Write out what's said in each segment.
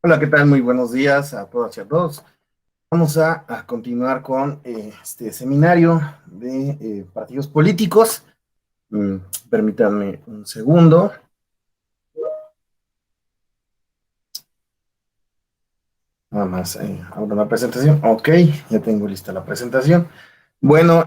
Hola, ¿qué tal? Muy buenos días a todas y a todos. Vamos a continuar con este seminario de partidos políticos. Mm, Permítanme un segundo. Nada más abro la presentación. Ok, ya tengo lista la presentación. Bueno,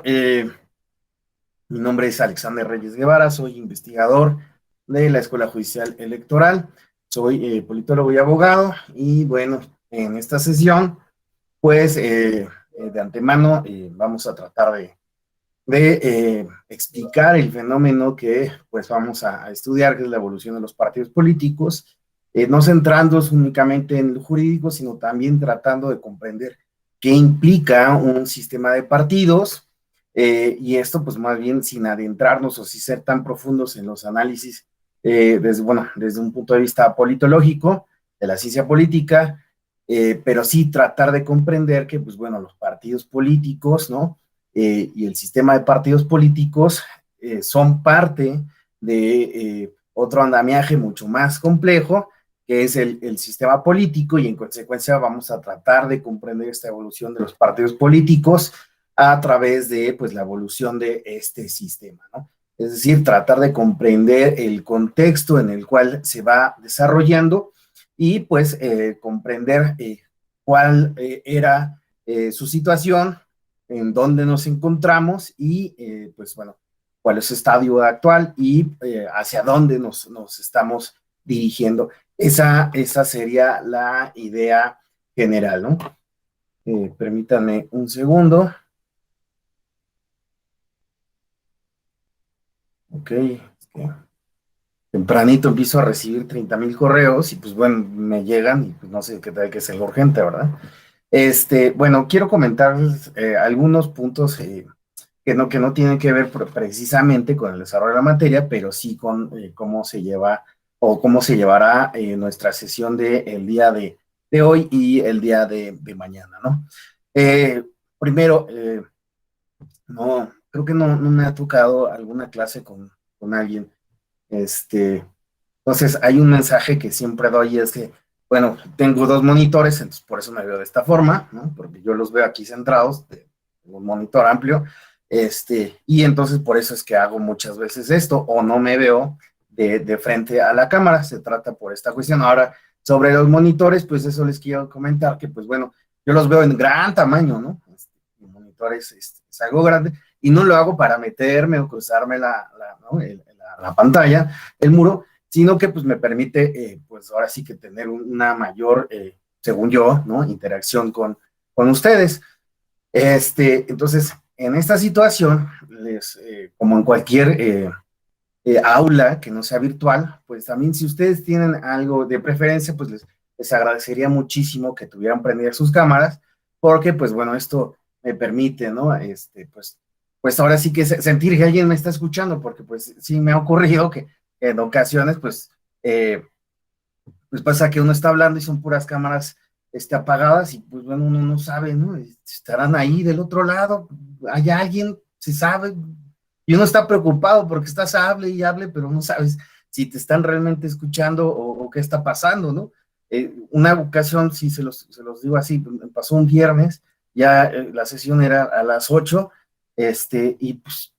mi nombre es Alexander Reyes Guevara, soy investigador de la Escuela Judicial Electoral, soy politólogo y abogado, y bueno, en esta sesión pues de antemano vamos a tratar de explicar el fenómeno que pues vamos a estudiar, que es la evolución de los partidos políticos, no centrándonos únicamente en lo jurídico, sino también tratando de comprender qué implica un sistema de partidos, y esto pues más bien sin adentrarnos o sin ser tan profundos en los análisis desde un punto de vista politológico, de la ciencia política, pero sí tratar de comprender que, pues bueno, los partidos políticos, ¿no? Y el sistema de partidos políticos son parte de otro andamiaje mucho más complejo, que es el sistema político, y en consecuencia vamos a tratar de comprender esta evolución de los partidos políticos a través de, pues, la evolución de este sistema, ¿no? Es decir, tratar de comprender el contexto en el cual se va desarrollando y pues comprender cuál era su situación, en dónde nos encontramos y pues bueno, cuál es su estadio actual y hacia dónde nos estamos dirigiendo. Esa sería la idea general, ¿no? Permítanme un segundo. Ok, es que tempranito empiezo a recibir 30,000 correos y pues bueno, me llegan y pues no sé qué tal que es el urgente, ¿verdad? Bueno, quiero comentarles algunos puntos que no tienen que ver precisamente con el desarrollo de la materia, pero sí con cómo se lleva o cómo se llevará nuestra sesión el día de hoy y el día de mañana, ¿no? Eh, Primero, no, creo que no me ha tocado alguna clase con alguien. Entonces, hay un mensaje que siempre doy, es que, bueno, tengo dos monitores, entonces por eso me veo de esta forma, ¿no? Porque yo los veo aquí centrados, tengo un monitor amplio, y entonces por eso es que hago muchas veces esto, o no me veo de frente a la cámara, se trata por esta cuestión. Ahora, sobre los monitores, pues eso les quiero comentar, que pues bueno, yo los veo en gran tamaño, ¿no? Mi monitor es algo grande, y no lo hago para meterme o cruzarme ¿no? la pantalla, el muro, sino que pues me permite, pues ahora sí que tener una mayor, según yo, ¿no? Interacción con ustedes. Entonces, en esta situación, como en cualquier aula que no sea virtual, pues también si ustedes tienen algo de preferencia, pues les agradecería muchísimo que tuvieran prendidas sus cámaras, porque pues bueno, esto me permite, ¿no? Pues ahora sí que sentir que alguien me está escuchando, porque pues sí me ha ocurrido que en ocasiones, pues pasa que uno está hablando y son puras cámaras apagadas, y pues bueno, uno no sabe, ¿no? Estarán ahí del otro lado, hay alguien, se sabe, y uno está preocupado porque estás hable y hable, pero no sabes si te están realmente escuchando o qué está pasando, ¿no? Una ocasión, sí, se los digo así, me pasó un viernes, ya la sesión era a las 8, y pues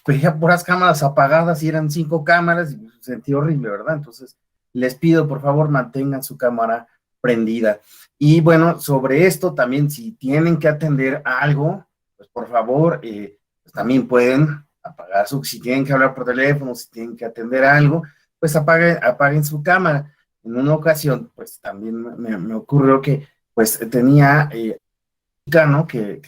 veía puras cámaras apagadas y eran 5 cámaras, y me sentí horrible, ¿verdad? Entonces, les pido por favor mantengan su cámara prendida. Y bueno, sobre esto también, si tienen que atender a algo, pues por favor, pues también pueden apagar si tienen que hablar por teléfono, si tienen que atender a algo, pues apaguen su cámara. En una ocasión, pues también me ocurrió que pues tenía ¿no? Que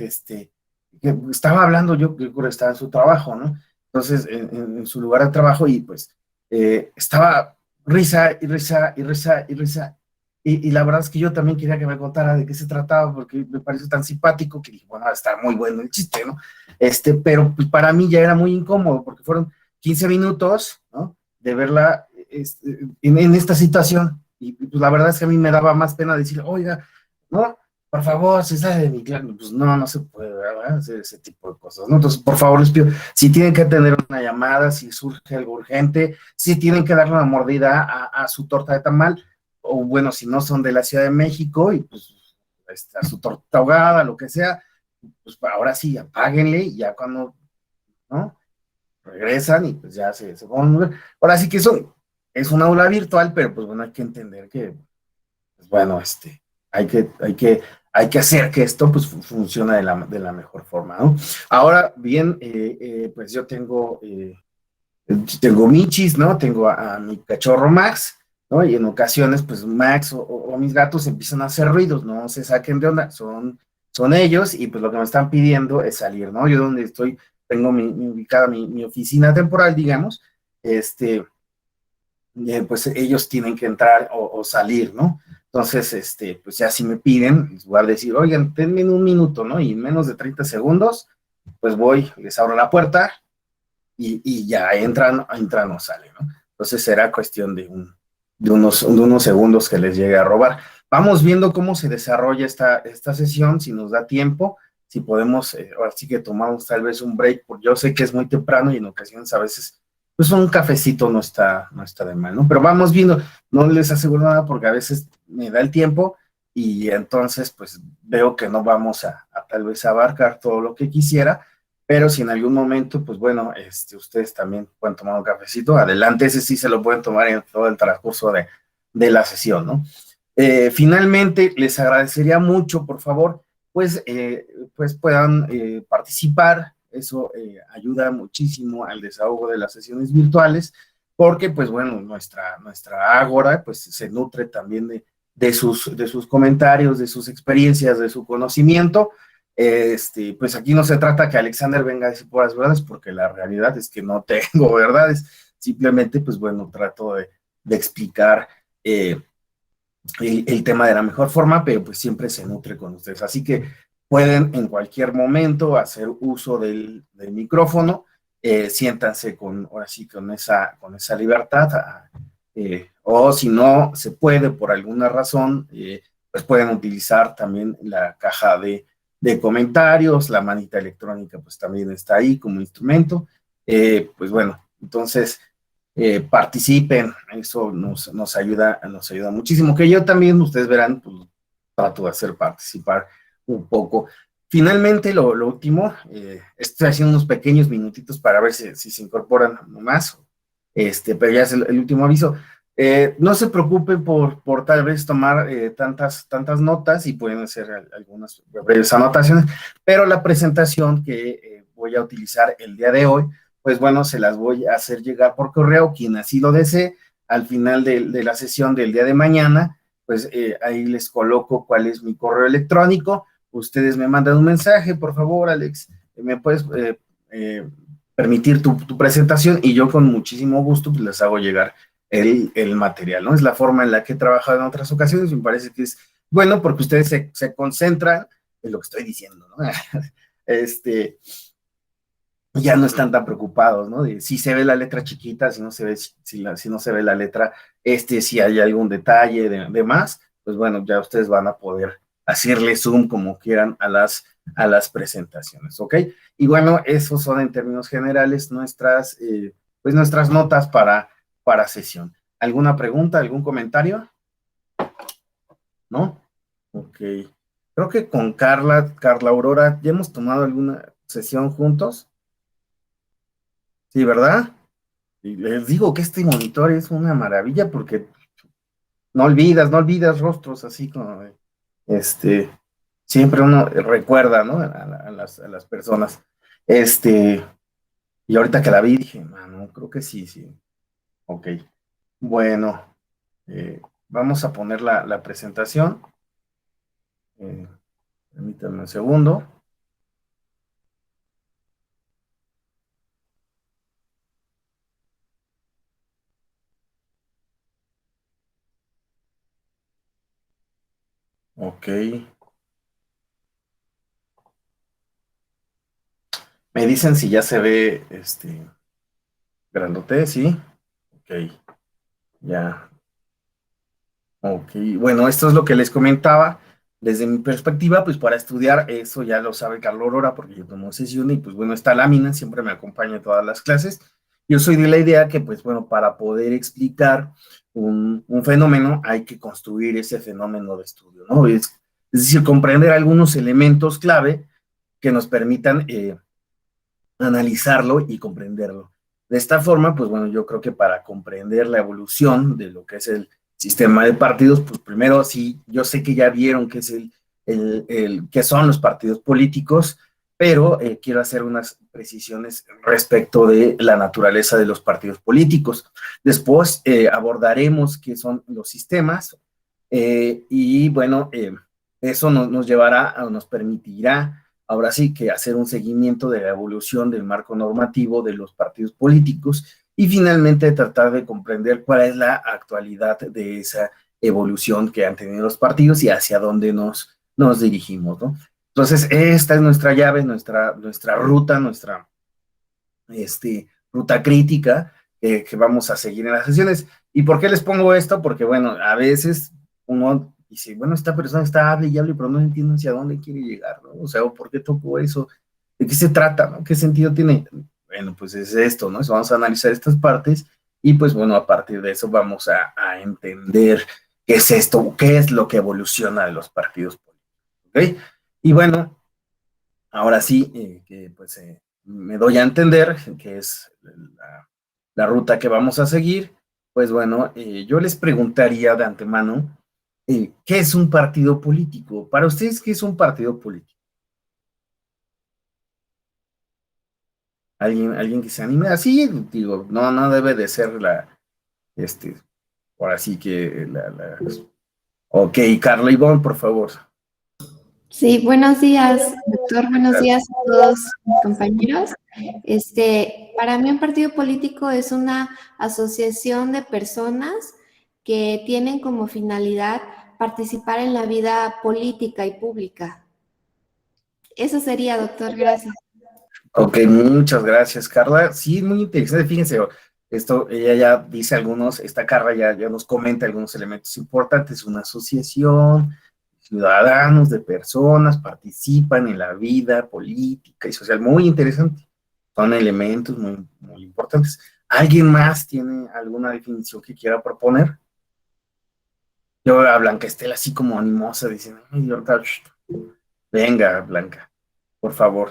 estaba hablando, yo creo que estaba en su trabajo, ¿no? Entonces, en su lugar de trabajo, y pues estaba risa y risa y risa y risa. Y la verdad es que yo también quería que me contara de qué se trataba, porque me pareció tan simpático que dije, bueno, está muy bueno el chiste, ¿no? Pero pues, para mí ya era muy incómodo, porque fueron 15 minutos, ¿no? De verla en esta situación. Y pues la verdad es que a mí me daba más pena decir, oiga, ¿no? Por favor, se sale de mi clan. Pues no se puede, ¿verdad? Hacer ese tipo de cosas, ¿no? Entonces, por favor, les pido, si tienen que atender una llamada, si surge algo urgente, si tienen que darle una mordida a su torta de tamal, o bueno, si no son de la Ciudad de México y pues a su torta ahogada, lo que sea, pues ahora sí, apáguenle y ya cuando, ¿no? Regresan y pues ya se ponen. Ahora sí que eso es un aula virtual, pero pues bueno, hay que entender que, pues bueno, hay que, hay que, hay que hacer que esto pues funcione de la mejor forma, ¿no? Ahora bien, pues yo tengo Michis, ¿no? Tengo a mi cachorro Max, ¿no? Y en ocasiones, pues Max o mis gatos empiezan a hacer ruidos, no se saquen de onda, son ellos y pues lo que me están pidiendo es salir, ¿no? Yo donde estoy, tengo ubicada mi oficina temporal, digamos, este, pues ellos tienen que entrar o salir, ¿no? Entonces, pues ya si me piden, les voy a decir, oigan, denme un minuto, ¿no? Y en menos de 30 segundos, pues voy, les abro la puerta, y ya entran o salen, ¿no? Entonces será cuestión de unos segundos que les llegue a robar. Vamos viendo cómo se desarrolla esta sesión, si nos da tiempo, si podemos, ahora sí que tomamos tal vez un break, porque yo sé que es muy temprano y en ocasiones a veces, pues un cafecito no está de mal, ¿no? Pero vamos viendo, no les aseguro nada porque a veces me da el tiempo y entonces pues veo que no vamos a tal vez abarcar todo lo que quisiera, pero si en algún momento, pues bueno, ustedes también pueden tomar un cafecito, adelante, ese sí se lo pueden tomar en todo el transcurso de la sesión, ¿no? Finalmente, les agradecería mucho, por favor, pues puedan participar, eso ayuda muchísimo al desahogo de las sesiones virtuales, porque pues bueno, nuestra ágora pues se nutre también de sus comentarios, de sus experiencias, de su conocimiento. Pues aquí no se trata que Alexander venga a decir puras verdades, porque la realidad es que no tengo verdades, simplemente, pues bueno, trato de explicar el tema de la mejor forma, pero pues siempre se nutre con ustedes. Así que pueden en cualquier momento hacer uso del micrófono, siéntanse ahora sí, con esa libertad, o si no se puede por alguna razón, pues pueden utilizar también la caja de comentarios, la manita electrónica pues también está ahí como instrumento. Pues bueno, entonces participen, eso nos ayuda muchísimo, que yo también, ustedes verán, pues trato de hacer participar un poco. Finalmente, lo último, estoy haciendo unos pequeños minutitos para ver si se incorporan más, pero ya es el último aviso. No se preocupen por tal vez tomar tantas notas y pueden hacer algunas breves anotaciones, pero la presentación que voy a utilizar el día de hoy, pues bueno, se las voy a hacer llegar por correo, quien así lo desee, al final de la sesión del día de mañana, pues ahí les coloco cuál es mi correo electrónico, ustedes me mandan un mensaje, por favor, Alex, me puedes permitir tu presentación y yo con muchísimo gusto pues, les hago llegar el material, ¿no? Es la forma en la que he trabajado en otras ocasiones, me parece que es bueno porque ustedes se concentran en lo que estoy diciendo, ¿no? Ya no están tan preocupados, ¿no? De si se ve la letra chiquita, si no se ve, si no se ve la letra, si hay algún detalle de más, pues bueno, ya ustedes van a poder hacerle zoom como quieran a las presentaciones, ¿ok? Y bueno, esos son en términos generales nuestras notas para sesión. ¿Alguna pregunta, algún comentario? ¿No? Ok. Creo que con Carla Aurora, ¿ya hemos tomado alguna sesión juntos? Sí, ¿verdad? Y les digo que este monitor es una maravilla porque no olvidas rostros así como este, siempre uno recuerda, ¿no? A las personas. Este, y ahorita que la vi dije, mano, creo que sí, sí. Ok. Bueno, vamos a poner la presentación. Eh, Permítanme un segundo. Ok. Me dicen si ya se ve grandote, ¿sí? Ok, ya. Ok, bueno, esto es lo que les comentaba. Desde mi perspectiva, pues para estudiar, eso ya lo sabe Carlos Aurora, porque yo tomo sesión y pues bueno, esta lámina siempre me acompaña en todas las clases. Yo soy de la idea que pues bueno, para poder explicar un fenómeno, hay que construir ese fenómeno de estudio, ¿no? Es decir, comprender algunos elementos clave que nos permitan analizarlo y comprenderlo. De esta forma, pues bueno, yo creo que para comprender la evolución de lo que es el sistema de partidos, pues primero sí, yo sé que ya vieron qué es qué son los partidos políticos, pero quiero hacer unas precisiones respecto de la naturaleza de los partidos políticos. Después abordaremos qué son los sistemas y bueno, eso nos llevará o nos permitirá ahora sí que hacer un seguimiento de la evolución del marco normativo de los partidos políticos y finalmente tratar de comprender cuál es la actualidad de esa evolución que han tenido los partidos y hacia dónde nos dirigimos, ¿no? Entonces, esta es nuestra llave, nuestra ruta, nuestra ruta crítica que vamos a seguir en las sesiones. ¿Y por qué les pongo esto? Porque, bueno, a veces uno dice, bueno, esta persona está hable y hable, pero no entiendo hacia dónde quiere llegar, ¿no? O sea, ¿por qué tocó eso? ¿De qué se trata, no? ¿Qué sentido tiene? Bueno, pues es esto, ¿no? Vamos a analizar estas partes y, pues, bueno, a partir de eso vamos a entender qué es esto, qué es lo que evoluciona de los partidos políticos, ¿ok? Y bueno, ahora sí, que pues me doy a entender que es la ruta que vamos a seguir, pues bueno, yo les preguntaría de antemano, ¿qué es un partido político? Para ustedes, ¿qué es un partido político? ¿Alguien que se anime? Así, digo, no debe de ser este, ahora sí que Ok, Carla Ivonne, por favor. Sí, buenos días, doctor. Buenos días a todos mis compañeros. Para mí un partido político es una asociación de personas que tienen como finalidad participar en la vida política y pública. Eso sería, doctor. Gracias. Ok, muchas gracias, Carla. Sí, muy interesante. Fíjense, ella ya dice esta Carla ya nos comenta algunos elementos importantes. Una asociación, ciudadanos, de personas, participan en la vida política y social. Muy interesante. Son elementos muy importantes. ¿Alguien más tiene alguna definición que quiera proponer? Yo a Blanca Estela así como animosa, diciendo, "Ay, ahorita, venga, Blanca, por favor.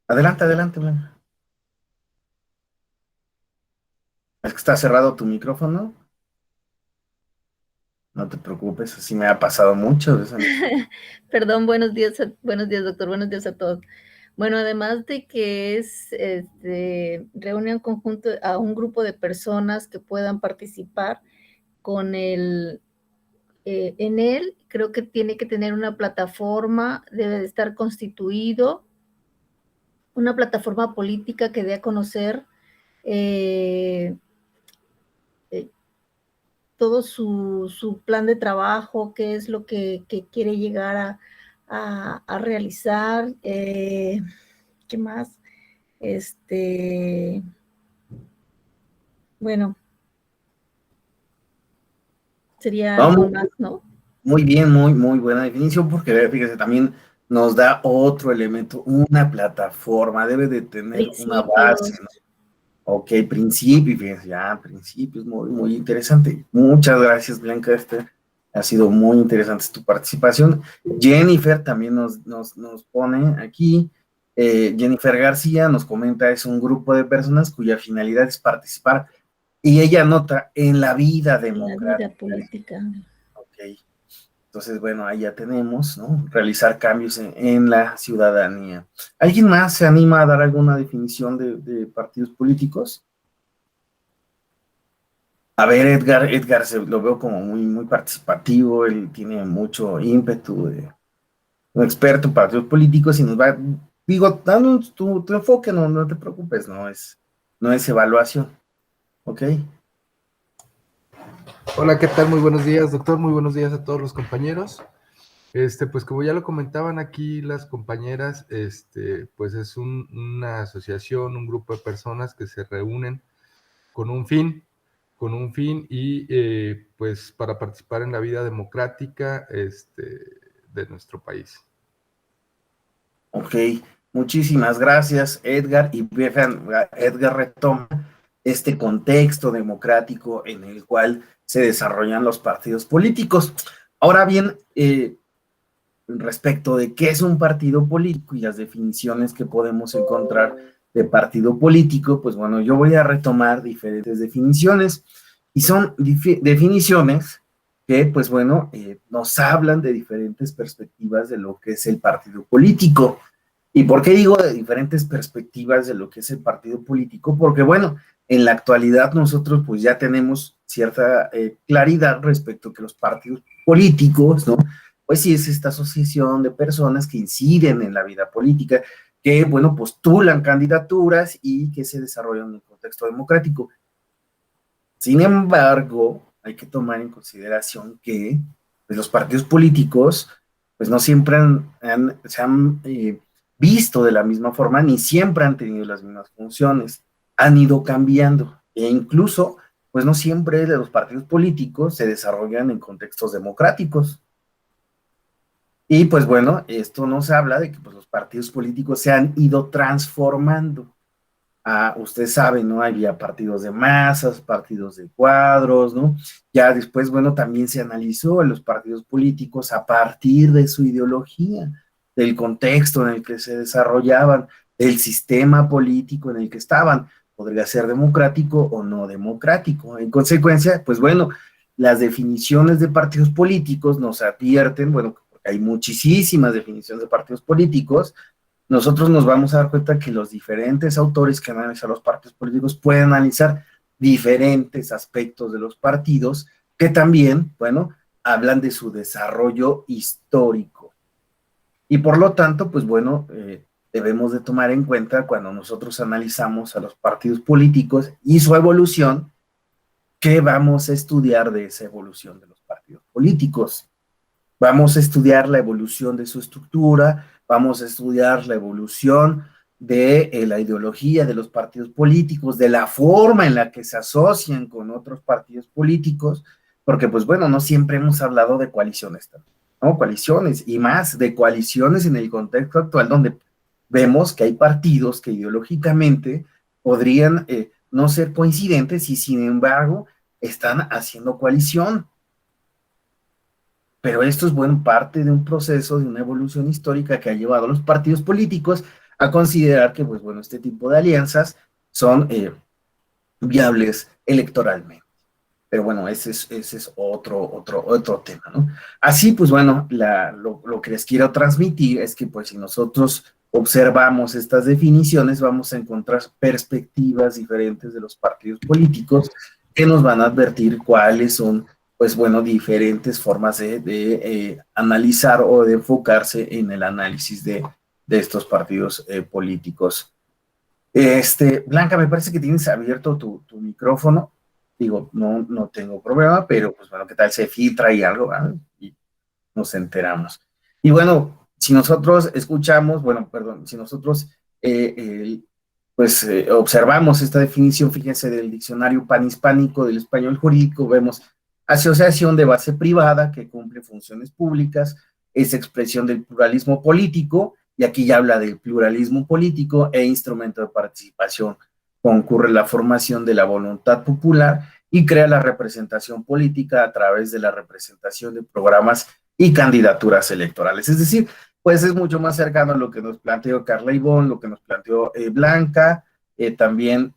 Adelante, adelante, Blanca. Es que está cerrado tu micrófono. No te preocupes, así me ha pasado mucho. Perdón, buenos días, doctor, buenos días a todos. Bueno, además de que reúne en conjunto a un grupo de personas que puedan participar en él, creo que tiene que tener una plataforma, debe de estar constituido, una plataforma política que dé a conocer eh, eh, todo su plan de trabajo, qué es lo que quiere llegar a realizar, ¿qué más? Bueno, sería algo Vamos, más, ¿no? muy bien, muy buena definición, porque fíjese, también nos da otro elemento, una plataforma, debe de tener una base, Principios. ¿no? Ok, principio, fíjense, ya, principios, muy interesante. Muchas gracias, Blanca, ha sido muy interesante tu participación. Jennifer también nos pone aquí, Jennifer García nos comenta, es un grupo de personas cuya finalidad es participar, y ella nota, en la vida En la vida democrática. política. Ok, entonces, bueno, ahí ya tenemos, ¿no? Realizar cambios en la ciudadanía. ¿Alguien más se anima a dar alguna definición de partidos políticos? A ver, Edgar lo veo como muy participativo, él tiene mucho ímpetu de un experto en partidos políticos y nos va, digo, danos tu enfoque, no te preocupes, no es evaluación, ¿ok? Hola, ¿qué tal? Muy buenos días, doctor. Muy buenos días a todos los compañeros. Pues como ya lo comentaban aquí las compañeras, pues es una asociación, un grupo de personas que se reúnen con un fin y pues para participar en la vida democrática de nuestro país. Ok, Muchísimas gracias, Edgar. Y Edgar retoma este contexto democrático en el cual se desarrollan los partidos políticos. Ahora bien, respecto de qué es un partido político y las definiciones que podemos encontrar de partido político, pues bueno, yo voy a retomar diferentes definiciones y son definiciones que, pues bueno, nos hablan de diferentes perspectivas de lo que es el partido político. ¿Y por qué digo de diferentes perspectivas de lo que es el partido político? Porque, bueno, en la actualidad nosotros pues ya tenemos cierta claridad respecto a que los partidos políticos, ¿no? Pues sí es esta asociación de personas que inciden en la vida política, que, bueno, postulan candidaturas y que se desarrollan en un contexto democrático. Sin embargo, hay que tomar en consideración que pues, los partidos políticos pues no siempre se han visto de la misma forma, ni siempre han tenido las mismas funciones, han ido cambiando, e incluso pues no siempre los partidos políticos se desarrollan en contextos democráticos. Y pues bueno, esto nos habla de que pues, los partidos políticos se han ido transformando. Usted sabe, ¿no? Había partidos de masas, partidos de cuadros, ¿no? Ya después, bueno, también se analizó en los partidos políticos a partir de su ideología, del contexto en el que se desarrollaban, del sistema político en el que estaban. Podría ser democrático o no democrático. En consecuencia, pues bueno, las definiciones de partidos políticos nos advierten, bueno, hay muchísimas definiciones de partidos políticos. Nosotros nos vamos a dar cuenta que los diferentes autores que analizan los partidos políticos pueden analizar diferentes aspectos de los partidos que también, bueno, hablan de su desarrollo histórico. Y por lo tanto, pues bueno, debemos de tomar en cuenta cuando nosotros analizamos a los partidos políticos y su evolución, ¿qué vamos a estudiar de esa evolución de los partidos políticos? Vamos a estudiar la evolución de su estructura, vamos a estudiar la evolución de la ideología de los partidos políticos, de la forma en la que se asocian con otros partidos políticos, porque pues bueno, no siempre hemos hablado de coaliciones, ¿no? Coaliciones y más de coaliciones en el contexto actual donde vemos que hay partidos que ideológicamente podrían no ser coincidentes y sin embargo están haciendo coalición. Pero esto es bueno, parte de un proceso, de una evolución histórica que ha llevado a los partidos políticos a considerar que, pues bueno, este tipo de alianzas son viables electoralmente. Pero bueno, ese es otro tema, ¿no? Así, pues bueno, lo que les quiero transmitir es que, pues si nosotros observamos estas definiciones, vamos a encontrar perspectivas diferentes de los partidos políticos que nos van a advertir cuáles son pues bueno, diferentes formas de analizar o de enfocarse en el análisis de estos partidos políticos. Blanca, me parece que tienes abierto tu micrófono. Digo, no tengo problema, pero pues bueno, ¿qué tal se filtra y algo? ¿Vale? Y nos enteramos. Y bueno, si nosotros escuchamos, bueno, perdón, si nosotros observamos esta definición, fíjense, del diccionario panhispánico del español jurídico, vemos asociación de base privada que cumple funciones públicas, es expresión del pluralismo político, y aquí ya habla del pluralismo político e instrumento de participación. Concurre la formación de la voluntad popular y crea la representación política a través de la representación de programas y candidaturas electorales. Es decir, pues es mucho más cercano a lo que nos planteó Carla Ivonne, lo que nos planteó Blanca, también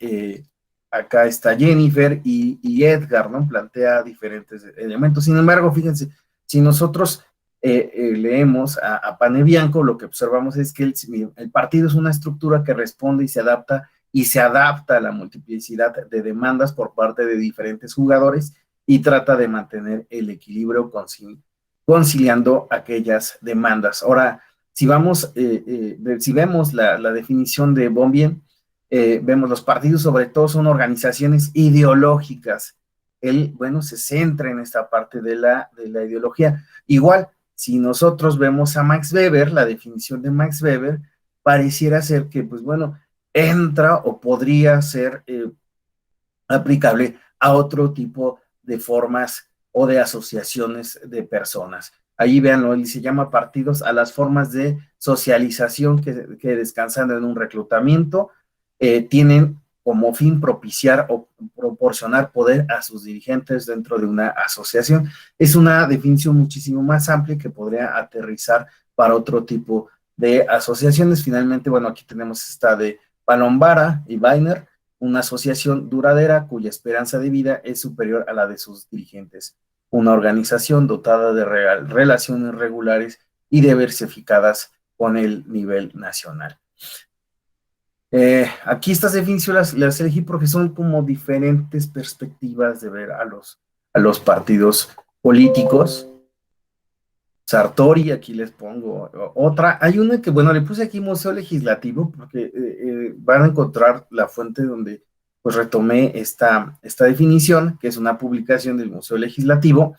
acá está Jennifer y Edgar, ¿no? Plantea diferentes elementos. Sin embargo, fíjense, si nosotros leemos a Panebianco, lo que observamos es que el partido es una estructura que responde y se adapta a la multiplicidad de demandas por parte de diferentes jugadores y trata de mantener el equilibrio conciliando aquellas demandas. Ahora, si vemos la definición de Bombien, vemos los partidos sobre todo son organizaciones ideológicas. Él, bueno, se centra en esta parte de la ideología. Igual, si nosotros vemos a Max Weber, la definición de Max Weber, pareciera ser que, pues bueno, entra o podría ser aplicable a otro tipo de formas o de asociaciones de personas. ahí véanlo, él se llama partidos a las formas de socialización que descansando en un reclutamiento, tienen como fin propiciar o proporcionar poder a sus dirigentes dentro de una asociación. Es una definición muchísimo más amplia que podría aterrizar para otro tipo de asociaciones. Finalmente, bueno, aquí tenemos esta de Palombara y Weiner, una asociación duradera cuya esperanza de vida es superior a la de sus dirigentes. Una organización dotada de relaciones regulares y diversificadas con el nivel nacional. Aquí estas definiciones las elegí porque son como diferentes perspectivas de ver a los partidos políticos. Sartori, aquí les pongo otra. Hay una que, bueno, le puse aquí Museo Legislativo porque van a encontrar la fuente donde pues retomé esta definición, que es una publicación del Museo Legislativo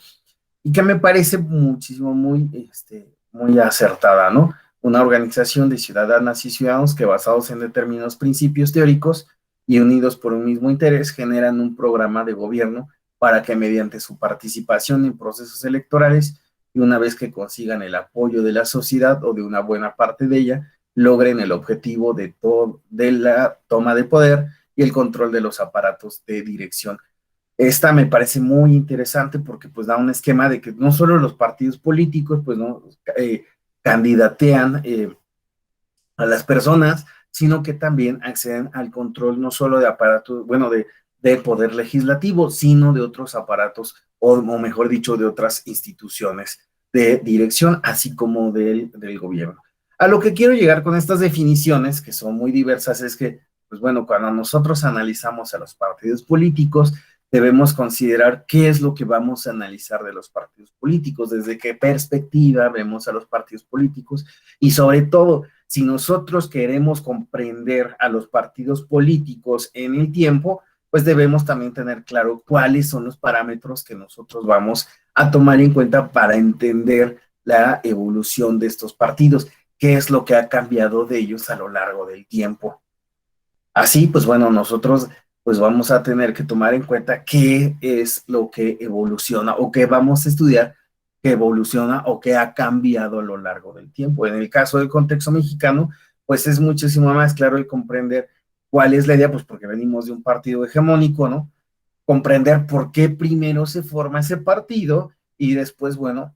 y que me parece muchísimo, muy acertada, ¿no? Una organización de ciudadanas y ciudadanos que basados en determinados principios teóricos y unidos por un mismo interés generan un programa de gobierno para que mediante su participación en procesos electorales y una vez que consigan el apoyo de la sociedad o de una buena parte de ella, logren el objetivo de la toma de poder y el control de los aparatos de dirección. Esta me parece muy interesante porque pues da un esquema de que no solo los partidos políticos pues no candidatean a las personas, sino que también acceden al control no solo de aparatos, bueno, de poder legislativo, sino de otros aparatos, o mejor dicho, de otras instituciones de dirección, así como del gobierno. A lo que quiero llegar con estas definiciones, que son muy diversas, es que, pues bueno, cuando nosotros analizamos a los partidos políticos, debemos considerar qué es lo que vamos a analizar de los partidos políticos, desde qué perspectiva vemos a los partidos políticos y sobre todo, si nosotros queremos comprender a los partidos políticos en el tiempo, pues debemos también tener claro cuáles son los parámetros que nosotros vamos a tomar en cuenta para entender la evolución de estos partidos, qué es lo que ha cambiado de ellos a lo largo del tiempo. Así, pues bueno, nosotros pues vamos a tener que tomar en cuenta qué es lo que evoluciona o qué vamos a estudiar que evoluciona o que ha cambiado a lo largo del tiempo. En el caso del contexto mexicano, pues es muchísimo más claro el comprender cuál es la idea, pues porque venimos de un partido hegemónico, ¿no? Comprender por qué primero se forma ese partido y después, bueno,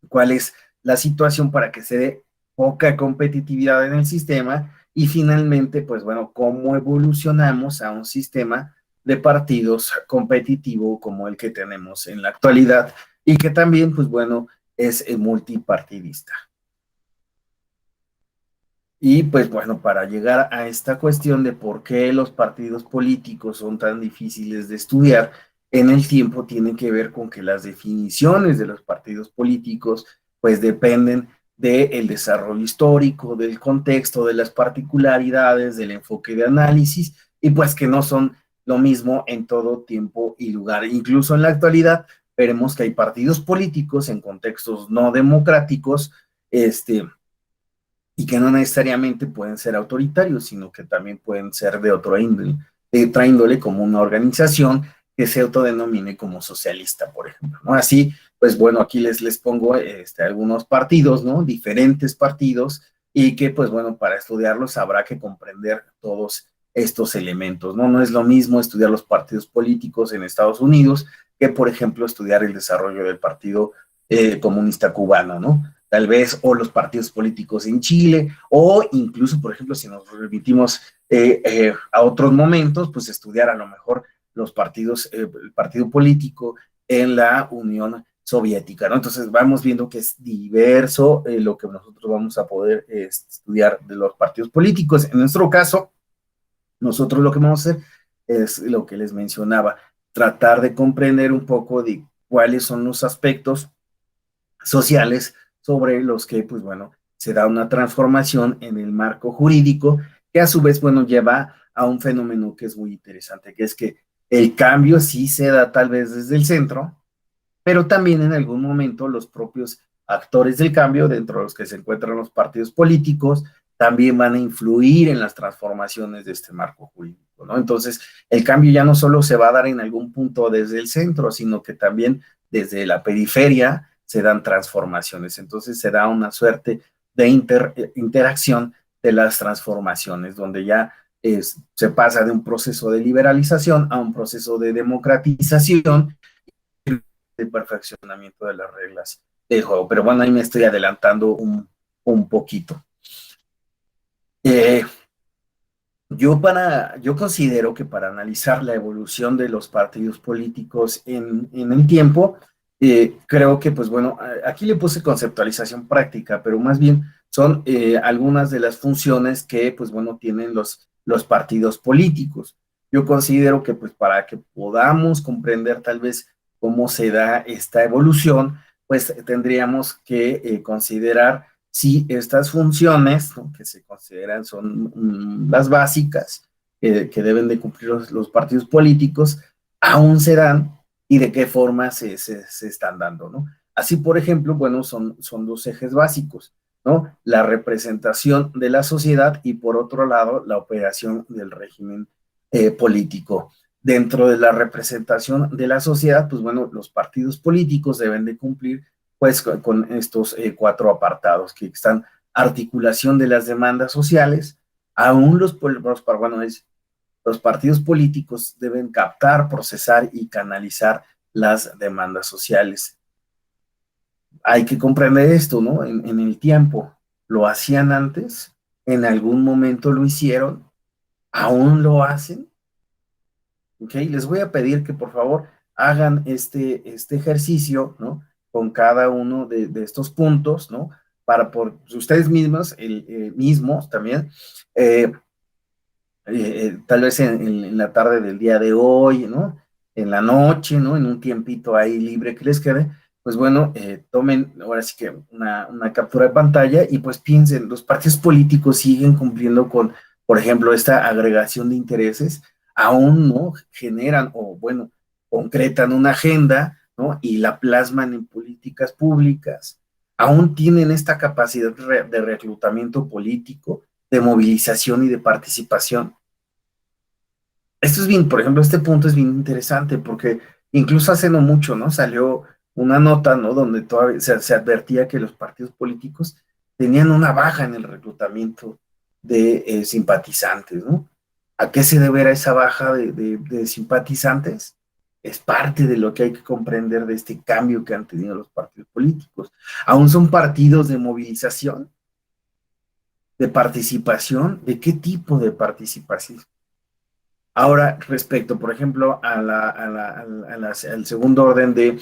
cuál es la situación para que se dé poca competitividad en el sistema y finalmente, pues bueno, cómo evolucionamos a un sistema de partidos competitivo como el que tenemos en la actualidad y que también, pues bueno, es multipartidista. Y pues bueno, para llegar a esta cuestión de por qué los partidos políticos son tan difíciles de estudiar en el tiempo, tiene que ver con que las definiciones de los partidos políticos pues dependen del desarrollo histórico, del contexto, de las particularidades, del enfoque de análisis y pues que no son lo mismo en todo tiempo y lugar. Incluso en la actualidad veremos que hay partidos políticos en contextos no democráticos, y que no necesariamente pueden ser autoritarios, sino que también pueden ser de otra índole, como una organización que se autodenomine como socialista, por ejemplo, ¿no? Así, pues bueno, aquí les pongo algunos partidos, ¿no? Diferentes partidos, y que, pues bueno, para estudiarlos habrá que comprender todos estos elementos, ¿no? No es lo mismo estudiar los partidos políticos en Estados Unidos que, por ejemplo, estudiar el desarrollo del Partido Comunista Cubano, ¿no? Tal vez, o los partidos políticos en Chile, o incluso, por ejemplo, si nos remitimos a otros momentos, pues estudiar a lo mejor los partidos, el partido político en la Unión Soviética, ¿no? Entonces vamos viendo que es diverso lo que nosotros vamos a poder estudiar de los partidos políticos. En nuestro caso, nosotros lo que vamos a hacer es lo que les mencionaba, tratar de comprender un poco de cuáles son los aspectos sociales sobre los que, pues bueno, se da una transformación en el marco jurídico que a su vez, bueno, lleva a un fenómeno que es muy interesante, que es que el cambio sí se da tal vez desde el centro, pero también en algún momento los propios actores del cambio, dentro de los que se encuentran los partidos políticos, también van a influir en las transformaciones de este marco jurídico, ¿no? Entonces, el cambio ya no solo se va a dar en algún punto desde el centro, sino que también desde la periferia se dan transformaciones. Entonces se da una suerte de interacción de las transformaciones, donde ya se pasa de un proceso de liberalización a un proceso de democratización, de perfeccionamiento de las reglas del juego. Pero bueno, ahí me estoy adelantando un poquito. Yo considero que para analizar la evolución de los partidos políticos en el tiempo, creo que, pues bueno, aquí le puse conceptualización práctica, pero más bien son algunas de las funciones que, pues bueno, tienen los partidos políticos. Yo considero que, pues, para que podamos comprender tal vez cómo se da esta evolución, pues tendríamos que considerar si estas funciones, ¿no?, que se consideran son las básicas que deben de cumplir los partidos políticos, aún se dan y de qué forma se están dando, ¿no? Así, por ejemplo, bueno, son dos ejes básicos, ¿no? La representación de la sociedad y, por otro lado, la operación del régimen político. Dentro de la representación de la sociedad, pues bueno, los partidos políticos deben de cumplir pues con estos 4 apartados que están: articulación de las demandas sociales. Aún los partidos políticos deben captar, procesar y canalizar las demandas sociales. Hay que comprender esto, ¿no? En el tiempo, lo hacían antes, en algún momento lo hicieron, aún lo hacen. ¿Ok? Les voy a pedir que por favor hagan este ejercicio, ¿no?, con cada uno de estos puntos, ¿no?, para por ustedes mismos, mismos también, tal vez en la tarde del día de hoy, ¿no?, en la noche, ¿no?, en un tiempito ahí libre que les quede, pues bueno, tomen ahora sí que una captura de pantalla y pues piensen, los partidos políticos siguen cumpliendo con, por ejemplo, esta agregación de intereses, aún no generan o, bueno, concretan una agenda, ¿no?, y la plasman en políticas públicas, aún tienen esta capacidad de reclutamiento político, de movilización y de participación. Esto es bien, por ejemplo, este punto es bien interesante porque incluso hace no mucho, ¿no?, salió una nota, ¿no?, donde todavía se advertía que los partidos políticos tenían una baja en el reclutamiento de simpatizantes, ¿no? ¿A qué se deberá esa baja de simpatizantes? Es parte de lo que hay que comprender de este cambio que han tenido los partidos políticos. Aún son partidos de movilización, de participación. ¿De qué tipo de participación? Ahora, respecto, por ejemplo, al segundo orden de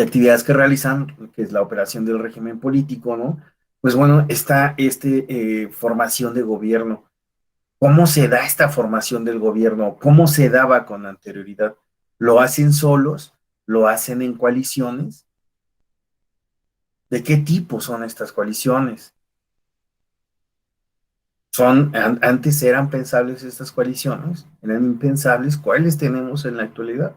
actividades que realizan, que es la operación del régimen político, ¿no? Pues bueno, está formación de gobierno. ¿Cómo se da esta formación del gobierno? ¿Cómo se daba con anterioridad? ¿Lo hacen solos? ¿Lo hacen en coaliciones? ¿De qué tipo son estas coaliciones? Antes eran pensables estas coaliciones, eran impensables. ¿Cuáles tenemos en la actualidad?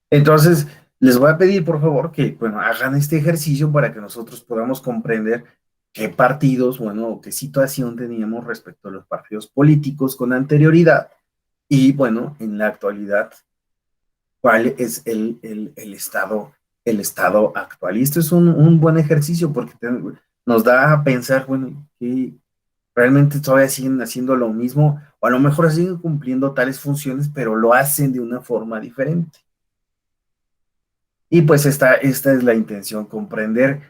Entonces, les voy a pedir, por favor, que, bueno, hagan este ejercicio para que nosotros podamos comprender qué partidos, bueno, qué situación teníamos respecto a los partidos políticos con anterioridad y, bueno, en la actualidad, cuál es el estado actual. Y esto es un buen ejercicio porque nos da a pensar, bueno, que realmente todavía siguen haciendo lo mismo, o a lo mejor siguen cumpliendo tales funciones, pero lo hacen de una forma diferente. Y pues esta es la intención, comprender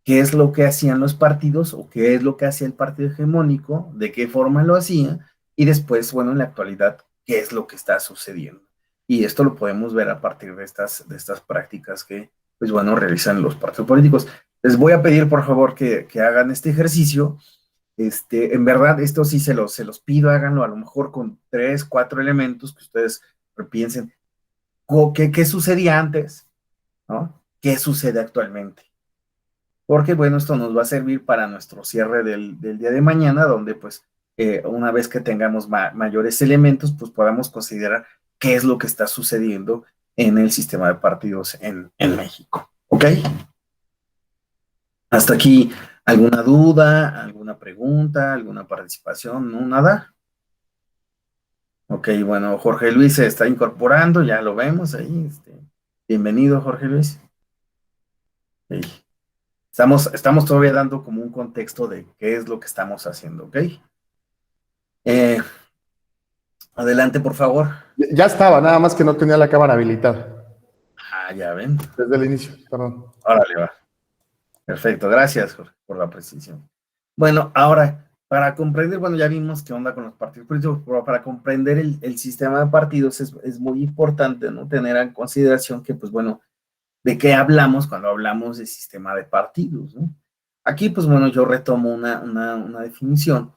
qué es lo que hacían los partidos o qué es lo que hacía el partido hegemónico, de qué forma lo hacía, y después, bueno, en la actualidad, qué es lo que está sucediendo. Y esto lo podemos ver a partir de estas prácticas que, pues bueno, realizan los partidos políticos. Les voy a pedir, por favor, que hagan este ejercicio. En verdad, esto sí se los pido, háganlo a lo mejor con 3, 4 elementos que ustedes piensen. ¿Qué sucedía antes? ¿No? ¿Qué sucede actualmente? Porque, bueno, esto nos va a servir para nuestro cierre del día de mañana, donde, pues, una vez que tengamos mayores elementos, pues podamos considerar qué es lo que está sucediendo en el sistema de partidos en México. ¿Ok? Hasta aquí, ¿alguna duda, alguna pregunta, alguna participación? ¿No? ¿Nada? Ok, bueno, Jorge Luis se está incorporando, ya lo vemos ahí. Bienvenido, Jorge Luis. Hey. Estamos todavía dando como un contexto de qué es lo que estamos haciendo, ¿ok? Adelante, por favor. Ya estaba, nada más que no tenía la cámara habilitada. Ah, ya ven. Desde el inicio, perdón. Órale, va. Perfecto, gracias, Jorge, por la precisión. Bueno, ahora, para comprender, bueno, ya vimos qué onda con los partidos políticos, pero para comprender el sistema de partidos es muy importante, ¿no? Tener en consideración que, pues bueno, ¿de qué hablamos cuando hablamos de sistema de partidos, ¿no? Aquí, pues bueno, yo retomo una definición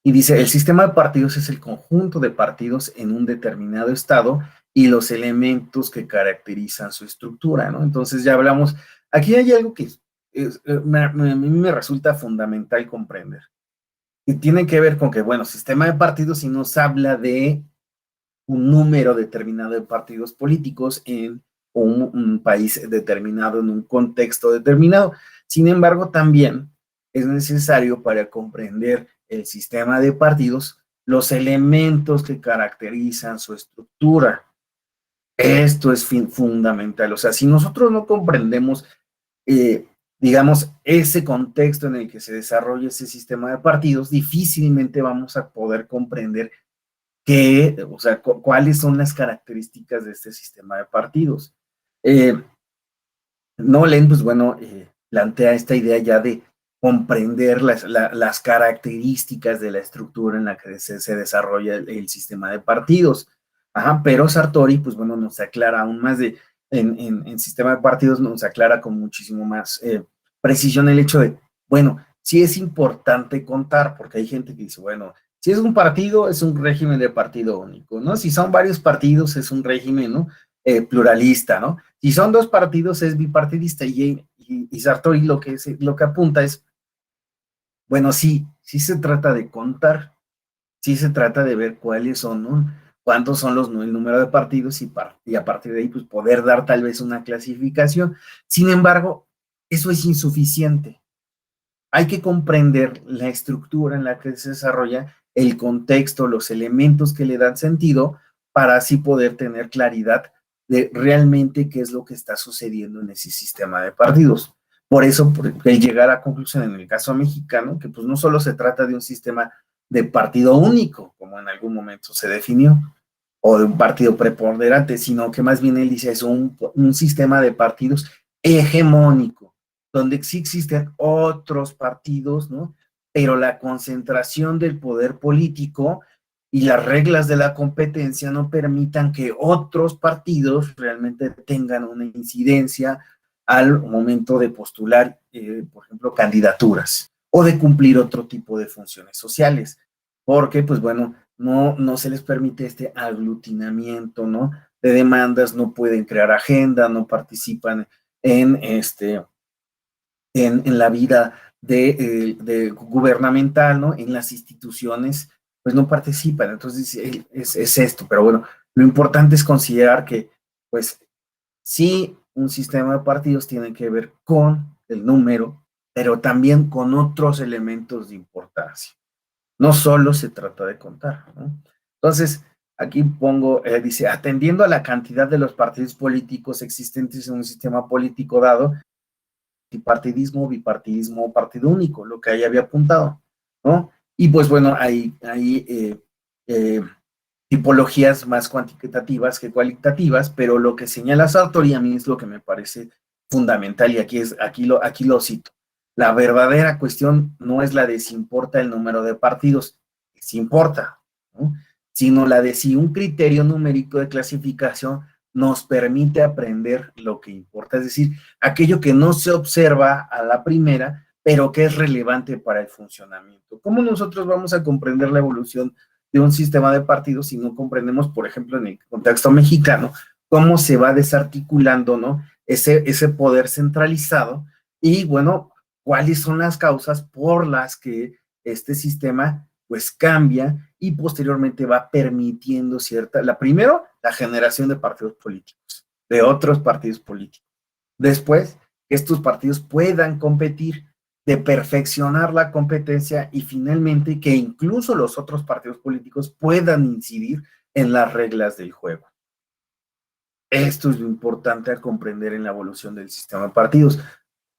y dice, el sistema de partidos es el conjunto de partidos en un determinado estado y los elementos que caracterizan su estructura, ¿no? Entonces ya hablamos, aquí hay algo que a mí me resulta fundamental comprender. Y tiene que ver con que, bueno, sistema de partidos sí nos habla de un número determinado de partidos políticos en un país determinado, en un contexto determinado. Sin embargo, también es necesario para comprender el sistema de partidos los elementos que caracterizan su estructura. Esto es fundamental. O sea, si nosotros no comprendemos, digamos, ese contexto en el que se desarrolla ese sistema de partidos, difícilmente vamos a poder comprender o sea, cuáles son las características de este sistema de partidos. Nolen, pues bueno, plantea esta idea ya de comprender las características de la estructura en la que se desarrolla el sistema de partidos. Ajá, pero Sartori, pues bueno, nos aclara aún más en sistema de partidos, nos aclara con muchísimo más precisión el hecho de, bueno, sí es importante contar, porque hay gente que dice, bueno, si es un partido, es un régimen de partido único, ¿no? Si son varios partidos, es un régimen, ¿no? Pluralista, ¿no? Si son dos partidos, es bipartidista, y Sartori lo que apunta es, bueno, sí se trata de contar, sí se trata de ver cuáles son, ¿no? Cuántos son el número de partidos y a partir de ahí, pues poder dar tal vez una clasificación. Sin embargo, eso es insuficiente. Hay que comprender la estructura en la que se desarrolla, el contexto, los elementos que le dan sentido, para así poder tener claridad de realmente qué es lo que está sucediendo en ese sistema de partidos. Por eso, el llegar a conclusión en el caso mexicano, que pues no solo se trata de un sistema de partido único, como en algún momento se definió, o de un partido preponderante, sino que más bien él dice es un sistema de partidos hegemónico, donde sí existen otros partidos, ¿no? Pero la concentración del poder político y las reglas de la competencia no permitan que otros partidos realmente tengan una incidencia al momento de postular, por ejemplo, candidaturas o de cumplir otro tipo de funciones sociales, porque, pues bueno, no se les permite este aglutinamiento, ¿no? De demandas, no pueden crear agenda, no participan en la vida de gubernamental, ¿no? En las instituciones, pues no participan. Entonces es esto, pero bueno, lo importante es considerar que, pues, sí, un sistema de partidos tiene que ver con el número, pero también con otros elementos de importancia. No solo se trata de contar, ¿no? Entonces, aquí pongo, dice, atendiendo a la cantidad de los partidos políticos existentes en un sistema político dado, bipartidismo, partido único, lo que ahí había apuntado, ¿no? Y pues bueno, hay tipologías más cuantitativas que cualitativas, pero lo que señala Sartori a mí es lo que me parece fundamental, y aquí lo cito. La verdadera cuestión no es la de si importa el número de partidos, si importa, ¿no? Sino la de si un criterio numérico de clasificación nos permite aprender lo que importa, es decir, aquello que no se observa a la primera, pero que es relevante para el funcionamiento. ¿Cómo nosotros vamos a comprender la evolución de un sistema de partidos si no comprendemos, por ejemplo, en el contexto mexicano, cómo se va desarticulando, ¿no? Ese poder centralizado y, bueno, cuáles son las causas por las que este sistema pues cambia y posteriormente va permitiendo primero, la generación de partidos políticos, de otros partidos políticos. Después, que estos partidos puedan competir, de perfeccionar la competencia y finalmente que incluso los otros partidos políticos puedan incidir en las reglas del juego. Esto es lo importante a comprender en la evolución del sistema de partidos.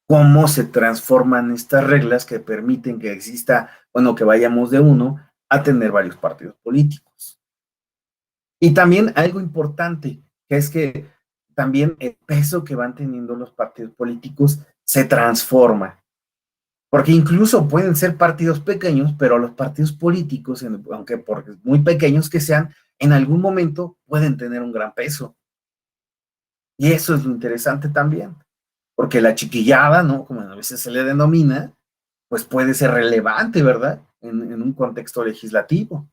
Cómo se transforman estas reglas que permiten que exista, bueno, que vayamos de uno a tener varios partidos políticos. Y también algo importante, que es que también el peso que van teniendo los partidos políticos se transforma. Porque incluso pueden ser partidos pequeños, pero los partidos políticos, aunque por muy pequeños que sean, en algún momento pueden tener un gran peso. Y eso es lo interesante también, porque la chiquillada, ¿no? Como a veces se le denomina, pues puede ser relevante, ¿verdad? En un contexto legislativo.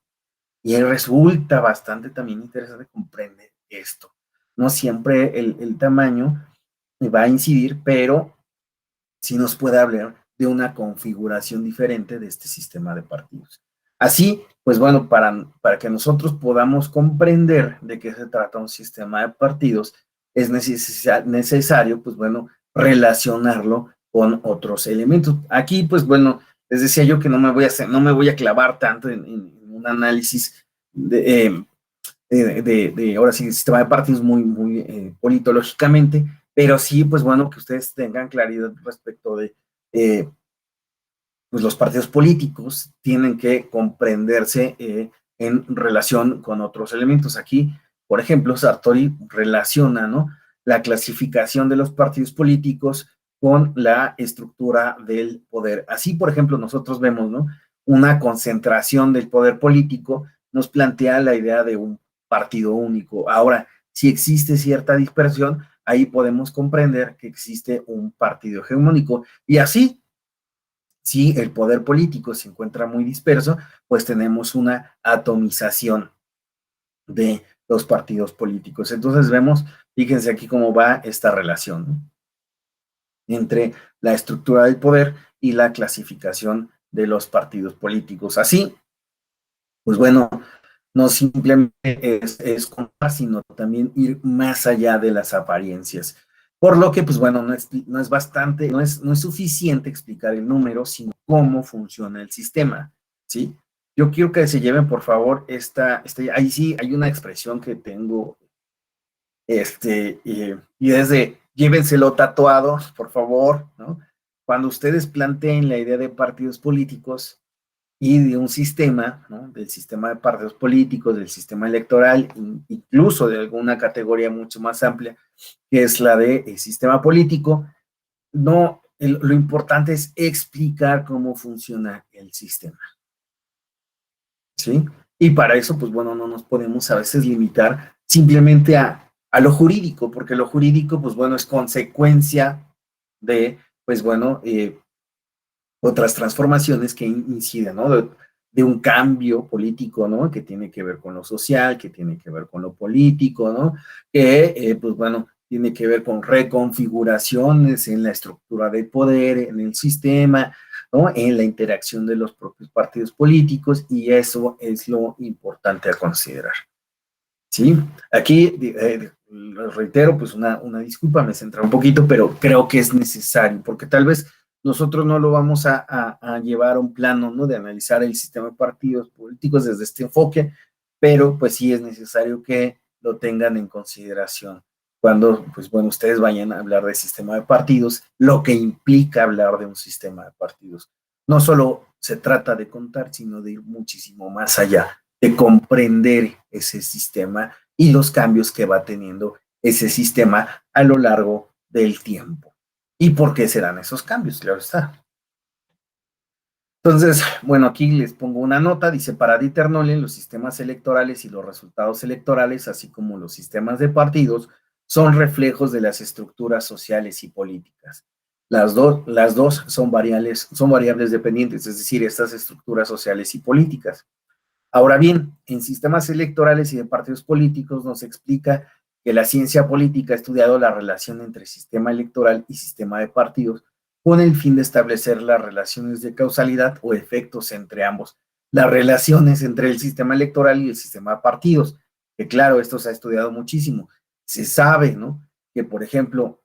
Y ahí resulta bastante también interesante comprender esto. No siempre el tamaño va a incidir, pero sí nos puede hablar de una configuración diferente de este sistema de partidos. Así, pues bueno, para que nosotros podamos comprender de qué se trata un sistema de partidos, es necesario, pues bueno, relacionarlo con otros elementos. Aquí, pues bueno, les decía yo que no me voy a clavar tanto en un análisis ahora sí, el sistema de partidos muy politológicamente, pero sí, pues bueno, que ustedes tengan claridad respecto de pues los partidos políticos tienen que comprenderse en relación con otros elementos. Aquí, por ejemplo, Sartori relaciona, ¿no?, la clasificación de los partidos políticos con la estructura del poder. Así, por ejemplo, nosotros vemos, ¿no?, una concentración del poder político, nos plantea la idea de un partido único. Ahora, si existe cierta dispersión, ahí podemos comprender que existe un partido hegemónico. Y así, si el poder político se encuentra muy disperso, pues tenemos una atomización de los partidos políticos. Entonces vemos, fíjense aquí cómo va esta relación, ¿no?, entre la estructura del poder y la clasificación de los partidos políticos. Así, pues bueno, no simplemente es contar, sino también ir más allá de las apariencias. Por lo que, pues bueno, no es suficiente explicar el número, sino cómo funciona el sistema, ¿sí? Yo quiero que se lleven, por favor, ahí sí hay una expresión que tengo, y es de, llévenselo tatuado, por favor, ¿no? Cuando ustedes planteen la idea de partidos políticos, y de un sistema, ¿no?, del sistema de partidos políticos, del sistema electoral, incluso de alguna categoría mucho más amplia, que es la del sistema político, lo importante es explicar cómo funciona el sistema, ¿sí? Y para eso, pues bueno, no nos podemos a veces limitar simplemente a lo jurídico, porque lo jurídico, pues bueno, es consecuencia de, pues bueno, otras transformaciones que inciden, ¿no?, de un cambio político, ¿no?, que tiene que ver con lo social, que tiene que ver con lo político, ¿no?, que, pues bueno, tiene que ver con reconfiguraciones en la estructura de poder, en el sistema, ¿no?, en la interacción de los propios partidos políticos, y eso es lo importante a considerar, ¿sí? Aquí, reitero, pues una disculpa, me centré un poquito, pero creo que es necesario, porque tal vez nosotros no lo vamos a llevar a un plano, ¿no?, de analizar el sistema de partidos políticos desde este enfoque, pero pues sí es necesario que lo tengan en consideración cuando, pues bueno, ustedes vayan a hablar de sistema de partidos, lo que implica hablar de un sistema de partidos. No solo se trata de contar, sino de ir muchísimo más allá, de comprender ese sistema y los cambios que va teniendo ese sistema a lo largo del tiempo. ¿Y por qué serán esos cambios? Claro está. Entonces, bueno, aquí les pongo una nota, dice, para Dieter Nolen, los sistemas electorales y los resultados electorales, así como los sistemas de partidos, son reflejos de las estructuras sociales y políticas. Las dos son variables dependientes, es decir, estas estructuras sociales y políticas. Ahora bien, en sistemas electorales y de partidos políticos nos explica que la ciencia política ha estudiado la relación entre sistema electoral y sistema de partidos con el fin de establecer las relaciones de causalidad o efectos entre ambos. Las relaciones entre el sistema electoral y el sistema de partidos, que claro, esto se ha estudiado muchísimo. Se sabe, ¿no?, que, por ejemplo,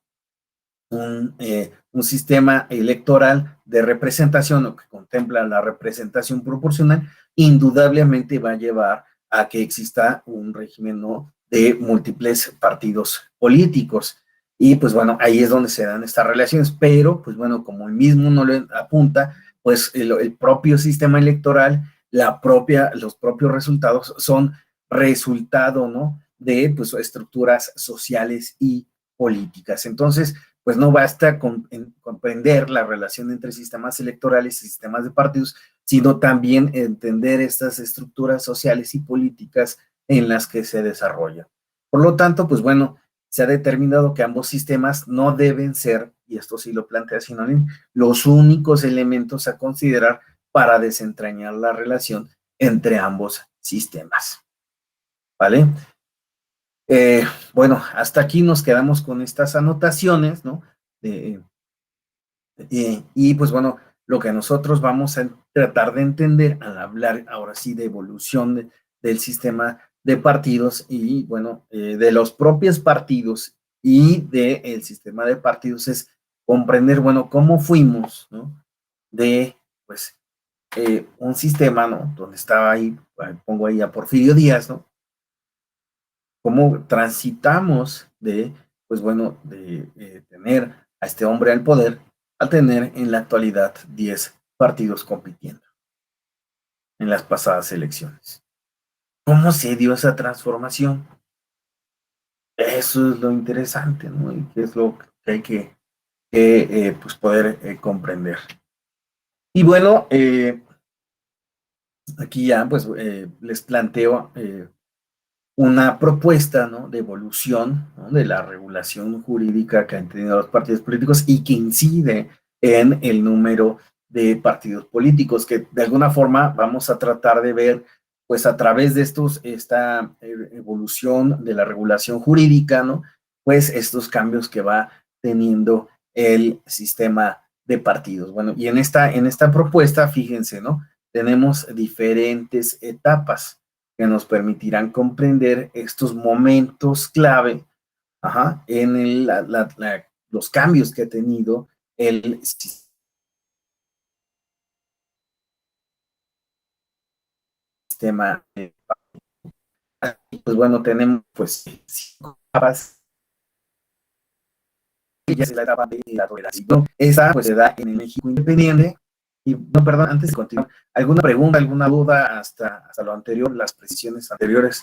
un sistema electoral de representación o que contempla la representación proporcional, indudablemente va a llevar a que exista un régimen, ¿no?, de múltiples partidos políticos. Y pues bueno, ahí es donde se dan estas relaciones, pero pues bueno, como el mismo no lo apunta, pues el propio sistema electoral, los propios resultados son resultado, ¿no? De pues estructuras sociales y políticas. Entonces, pues no basta con comprender la relación entre sistemas electorales y sistemas de partidos, sino también entender estas estructuras sociales y políticas en las que se desarrolla. Por lo tanto, pues bueno, se ha determinado que ambos sistemas no deben ser, y esto sí lo plantea Sinolín, los únicos elementos a considerar para desentrañar la relación entre ambos sistemas. ¿Vale? Bueno, hasta aquí nos quedamos con estas anotaciones, ¿no? Y pues bueno, lo que nosotros vamos a tratar de entender al hablar ahora sí de evolución del sistema de partidos y bueno, de los propios partidos y del sistema de partidos es comprender, bueno, cómo fuimos, ¿no? De, pues, un sistema, ¿no? Donde estaba ahí, pongo ahí a Porfirio Díaz, ¿no? Cómo transitamos de, pues bueno, de tener a este hombre al poder a tener en la actualidad 10 partidos compitiendo en las pasadas elecciones. ¿Cómo se dio esa transformación? Eso es lo interesante, ¿no? Y que es lo que hay que pues poder comprender. Y bueno, aquí ya pues les planteo una propuesta, ¿no? De evolución, ¿no? De la regulación jurídica que han tenido los partidos políticos y que incide en el número de partidos políticos, que de alguna forma vamos a tratar de ver, pues a través de esta evolución de la regulación jurídica, ¿no? Pues estos cambios que va teniendo el sistema de partidos. Bueno, y en esta propuesta, fíjense, ¿no? Tenemos diferentes etapas que nos permitirán comprender estos momentos clave, en los cambios que ha tenido el sistema. Pues bueno, tenemos pues 5 etapas. Ya es la etapa de la tolerancia. Esa pues se da en el México independiente. Y no, perdón, antes de continuar, ¿alguna pregunta, alguna duda hasta lo anterior, las precisiones anteriores?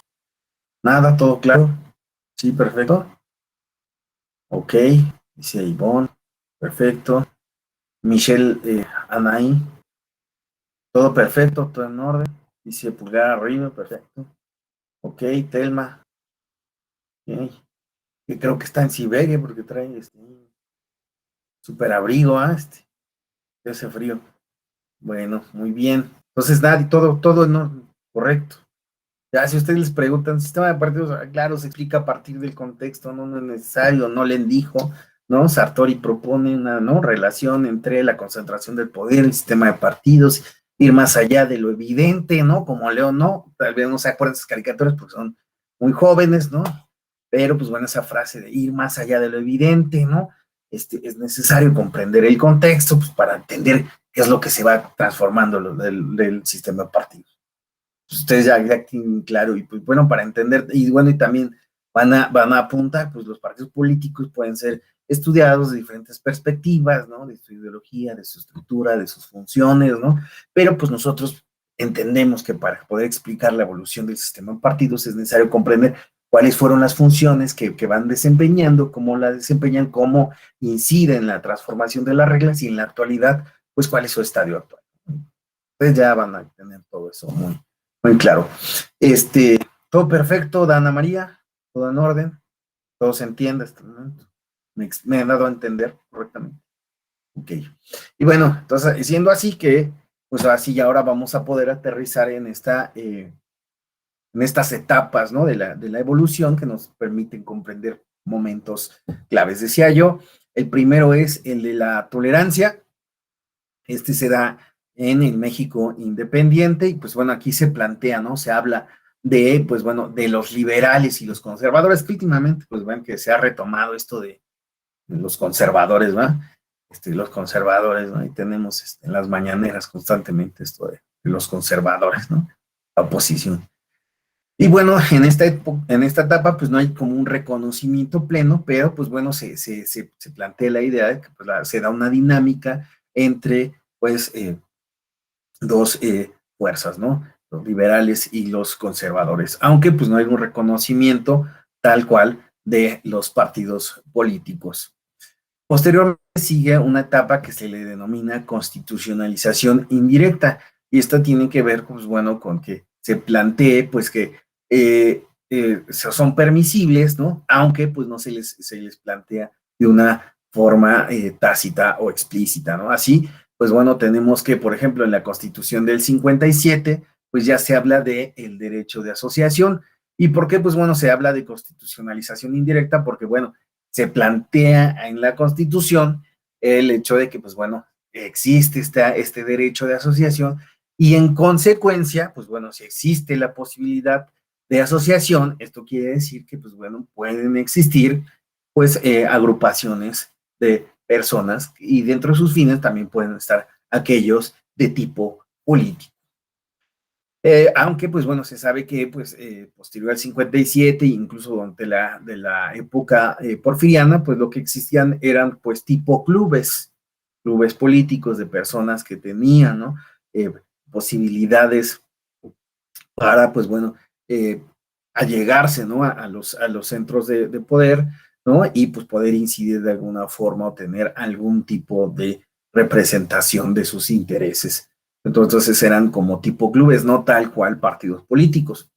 Nada, todo claro. Sí, perfecto. Ok, dice Ivonne, perfecto. Michelle Anaí, todo perfecto, todo en orden. Dice pulgar arriba, perfecto. Ok, Telma, okay. Que creo que está en Cibegue porque trae super abrigo, hace frío. Bueno, muy bien. Entonces, Nadie, todo en orden, correcto. Ya, si ustedes les preguntan, sistema de partidos, claro, se explica a partir del contexto, no es necesario, no le dijo, ¿no? Sartori propone una, ¿no? Relación entre la concentración del poder, el sistema de partidos, ir más allá de lo evidente, ¿no? Como León, ¿no? Tal vez no se acuerdan de esas caricaturas porque son muy jóvenes, ¿no? Pero, pues bueno, esa frase de ir más allá de lo evidente, ¿no? Es necesario comprender el contexto, pues, para entender qué es lo que se va transformando del sistema de partidos. Ustedes ya tienen claro, y pues bueno, para entender, y bueno, y también van a apuntar, pues los partidos políticos pueden ser estudiados de diferentes perspectivas, ¿no? De su ideología, de su estructura, de sus funciones, ¿no? Pero pues nosotros entendemos que para poder explicar la evolución del sistema de partidos es necesario comprender cuáles fueron las funciones que van desempeñando, cómo la desempeñan, cómo inciden en la transformación de las reglas y en la actualidad, pues cuál es su estadio actual. Ustedes ya van a tener todo eso muy claro. Todo perfecto, Dana María, todo en orden, todo se entiende hasta el momento. Me he dado a entender correctamente. Ok. Y bueno, entonces, siendo así que, pues así ya ahora vamos a poder aterrizar en estas etapas, ¿no? De la evolución que nos permiten comprender momentos claves. Decía yo, el primero es el de la tolerancia. Se da en el México independiente y pues bueno, aquí se plantea, ¿no? Se habla de, pues bueno, de los liberales y los conservadores, que últimamente, pues ven que se ha retomado esto de los conservadores, ¿va? Los conservadores, ¿no? Y tenemos en las mañaneras constantemente esto de los conservadores, ¿no? La oposición. Y bueno, en esta etapa pues no hay como un reconocimiento pleno, pero pues bueno, se plantea la idea de que pues, se da una dinámica entre pues dos fuerzas, ¿no? Los liberales y los conservadores, aunque pues no hay un reconocimiento tal cual de los partidos políticos. Posteriormente sigue una etapa que se le denomina constitucionalización indirecta, y esta tiene que ver, pues bueno, con que se plantee, pues que son permisibles, ¿no? Aunque pues no se les plantea de una forma tácita o explícita, ¿no? Así, pues bueno, tenemos que, por ejemplo, en la Constitución del 57, pues ya se habla de el derecho de asociación. ¿Y por qué? Pues bueno, se habla de constitucionalización indirecta porque, bueno, se plantea en la Constitución el hecho de que, pues bueno, existe este derecho de asociación y en consecuencia, pues bueno, si existe la posibilidad de asociación, esto quiere decir que, pues bueno, pueden existir, pues, agrupaciones de personas y dentro de sus fines también pueden estar aquellos de tipo político. Aunque, pues bueno, se sabe que pues, posterior al 57, incluso durante de la época porfiriana, pues lo que existían eran pues tipo clubes políticos de personas que tenían, ¿no? Posibilidades para, pues bueno, allegarse, ¿no? A los centros de poder, ¿no? Y pues poder incidir de alguna forma o tener algún tipo de representación de sus intereses. Entonces eran como tipo clubes, no tal cual partidos políticos.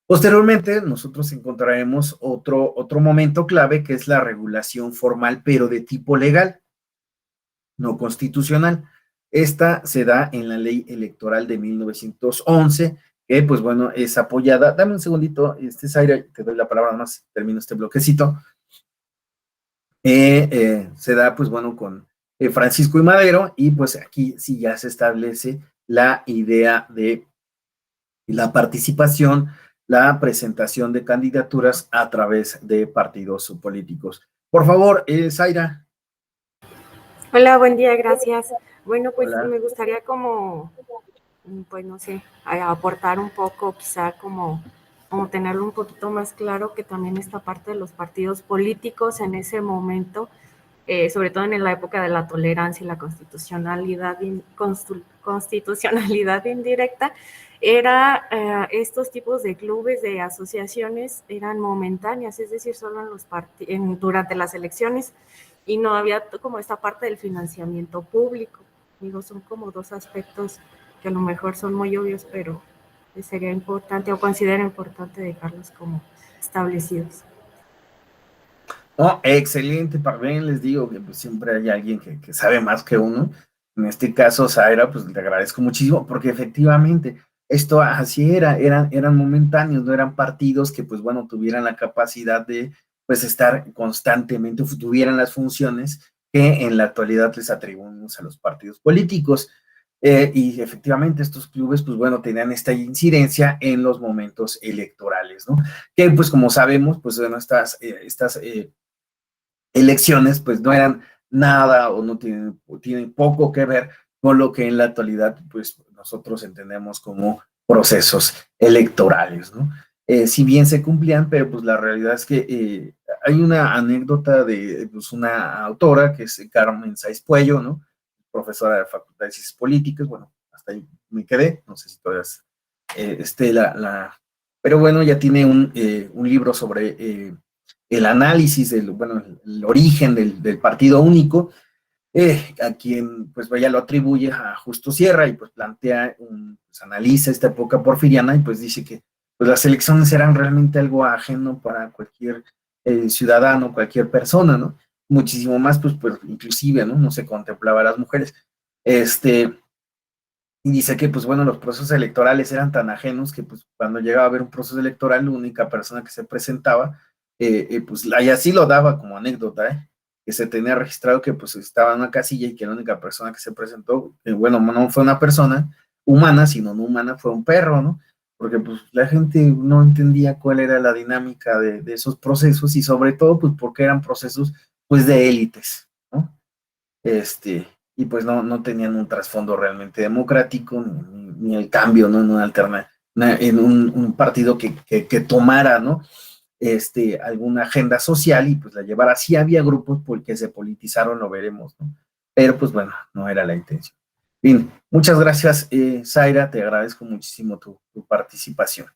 Posteriormente, nosotros encontraremos otro momento clave que es la regulación formal, pero de tipo legal, no constitucional. Esta se da en la ley electoral de 1911, que pues bueno, es apoyada. Dame un segundito, Zaira, te doy la palabra, más termino este bloquecito. Se da pues bueno con Francisco I. Madero, y pues aquí sí ya se establece la idea de la participación, la presentación de candidaturas a través de partidos políticos. Por favor, Zaira. Hola, buen día, gracias. Bueno, pues Hola. me gustaría como, pues no sé, aportar un poco, quizá como tenerlo un poquito más claro, que también esta parte de los partidos políticos en ese momento, sobre todo en la época de la tolerancia y la constitucionalidad indirecta, era estos tipos de clubes, de asociaciones, eran momentáneas, es decir, solo durante las elecciones, y no había como esta parte del financiamiento público. Digo, son como dos aspectos que a lo mejor son muy obvios, pero sería importante o considero importante dejarlos como establecidos. Oh, excelente, para bien, les digo que pues, siempre hay alguien que sabe más que uno. En este caso, Zaira, pues le agradezco muchísimo, porque efectivamente esto así eran momentáneos, no eran partidos que, pues bueno, tuvieran la capacidad de, pues, estar constantemente, tuvieran las funciones que en la actualidad les atribuimos a los partidos políticos. Y efectivamente estos clubes, pues bueno, tenían esta incidencia en los momentos electorales, ¿no? Que pues como sabemos, pues bueno, estas elecciones pues no eran nada o no tienen poco que ver con lo que en la actualidad pues nosotros entendemos como procesos electorales, ¿no? Si bien se cumplían, pero pues la realidad es que hay una anécdota de pues, una autora que es Carmen Sáenz Puello, ¿no? Profesora de Facultad de Ciencias Políticas, bueno, hasta ahí me quedé, no sé si todavía pero bueno, ya tiene un libro sobre el análisis bueno, el origen del partido único, a quien pues ella lo atribuye a Justo Sierra y pues plantea, pues analiza esta época porfiriana y pues dice que pues, las elecciones eran realmente algo ajeno para cualquier ciudadano, cualquier persona, ¿no? Muchísimo más, pues inclusive, ¿no? No se contemplaba a las mujeres. Y dice que, pues bueno, los procesos electorales eran tan ajenos que, pues, cuando llegaba a haber un proceso electoral, la única persona que se presentaba, pues, y así lo daba como anécdota, que se tenía registrado que, pues, estaba en una casilla y que la única persona que se presentó, bueno, no fue una persona humana, sino no humana, fue un perro, ¿no? Porque, pues, la gente no entendía cuál era la dinámica de esos procesos y sobre todo, pues, porque eran procesos, pues, de élites, ¿no? Y pues no tenían un trasfondo realmente democrático, ni el cambio, ¿no? en un partido que tomara, ¿no? Alguna agenda social y pues la llevara. Sí había grupos porque se politizaron, lo veremos, ¿no? Pero pues bueno, no era la intención. Bien, muchas gracias, Zaira, te agradezco muchísimo tu participación.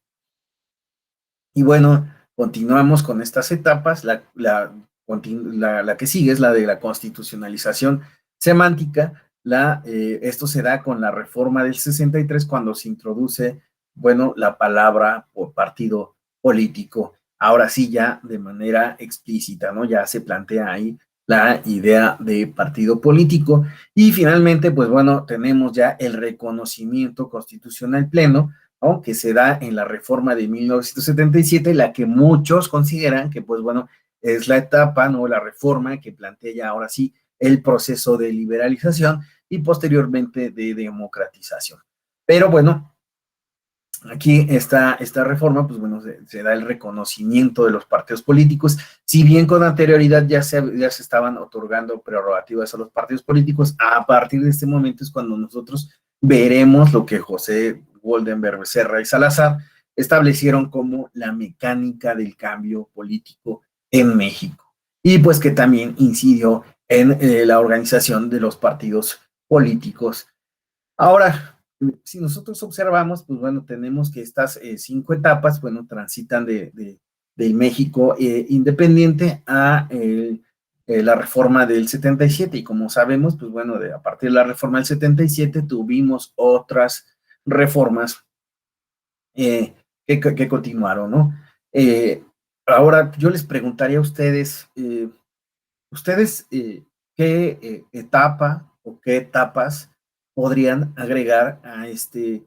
Y bueno, continuamos con estas etapas. La que sigue es la de la constitucionalización semántica. Esto se da con la reforma del 63 cuando se introduce, bueno, la palabra por partido político. Ahora sí, ya de manera explícita, ¿no? Ya se plantea ahí la idea de partido político. Y finalmente, pues bueno, tenemos ya el reconocimiento constitucional pleno, ¿no? Que se da en la reforma de 1977, la que muchos consideran que, pues bueno, es la etapa, ¿no? La reforma que plantea ya ahora sí el proceso de liberalización y posteriormente de democratización. Pero bueno, aquí esta reforma, pues bueno, se da el reconocimiento de los partidos políticos. Si bien con anterioridad ya se estaban otorgando prerrogativas a los partidos políticos, a partir de este momento es cuando nosotros veremos lo que José Goldenberg, Becerra y Salazar establecieron como la mecánica del cambio político en México. Y pues que también incidió en la organización de los partidos políticos. Ahora, si nosotros observamos, pues bueno, tenemos que estas 5 etapas, bueno, transitan del México independiente a la reforma del 77, y como sabemos, pues bueno, a partir de la reforma del 77 tuvimos otras reformas que continuaron, ¿no? Ahora, yo les preguntaría a ustedes, ¿qué etapa o qué etapas podrían agregar a este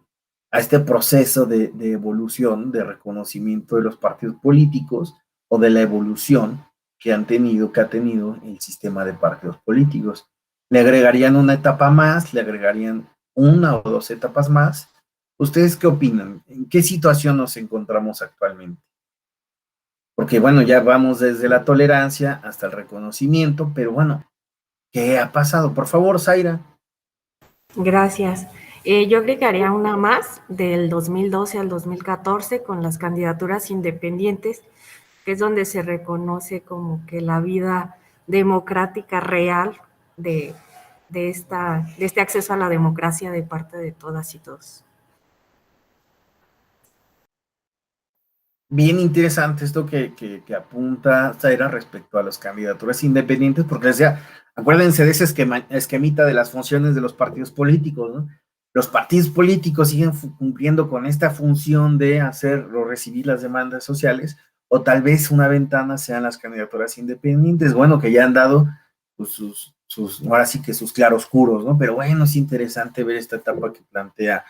proceso de evolución, de reconocimiento de los partidos políticos o de la evolución que ha tenido el sistema de partidos políticos? ¿Le agregarían una etapa más? ¿Le agregarían una o 2 etapas más? ¿Ustedes qué opinan? ¿En qué situación nos encontramos actualmente? Porque bueno, ya vamos desde la tolerancia hasta el reconocimiento, pero bueno, ¿qué ha pasado? Por favor, Zaira. Gracias. Yo agregaría una más del 2012 al 2014 con las candidaturas independientes, que es donde se reconoce como que la vida democrática real de este acceso a la democracia de parte de todas y todos. Bien interesante esto que apunta Zaira respecto a las candidaturas independientes, porque decía, acuérdense de ese esquemita de las funciones de los partidos políticos, ¿no? Los partidos políticos siguen cumpliendo con esta función de hacer o recibir las demandas sociales, o tal vez una ventana sean las candidaturas independientes, bueno, que ya han dado pues, ahora sí que sus claroscuros, ¿no? Pero bueno, es interesante ver esta etapa que plantea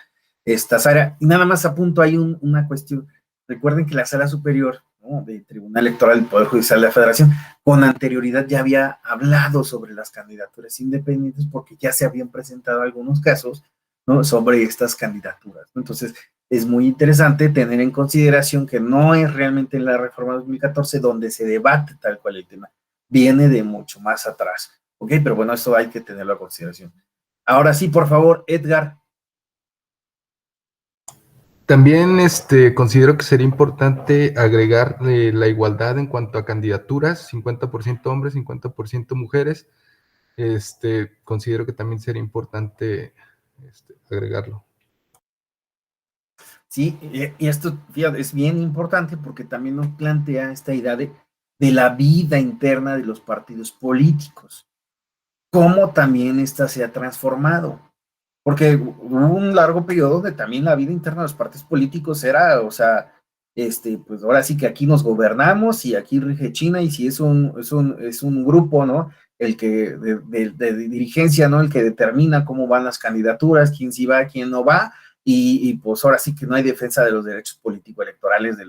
esta Zaira. Y nada más apunto ahí una cuestión. Recuerden que la Sala Superior, ¿no?, del Tribunal Electoral del Poder Judicial de la Federación, con anterioridad ya había hablado sobre las candidaturas independientes porque ya se habían presentado algunos casos, ¿no?, sobre estas candidaturas. Entonces, es muy interesante tener en consideración que no es realmente en la reforma 2014 donde se debate tal cual el tema, viene de mucho más atrás, ¿ok? Pero bueno, eso hay que tenerlo a consideración. Ahora sí, por favor, Edgar. También considero que sería importante agregar la igualdad en cuanto a candidaturas, 50% hombres, 50% mujeres. Considero que también sería importante agregarlo. Sí, y esto, fíjate, es bien importante porque también nos plantea esta idea de la vida interna de los partidos políticos, cómo también esta se ha transformado. Porque hubo un largo periodo donde también la vida interna de los partidos políticos era, o sea, pues ahora sí que aquí nos gobernamos y aquí rige China, y si es un grupo, ¿no? El que, de dirigencia, ¿no? El que determina cómo van las candidaturas, quién sí va, quién no va, y pues ahora sí que no hay defensa de los derechos político-electorales de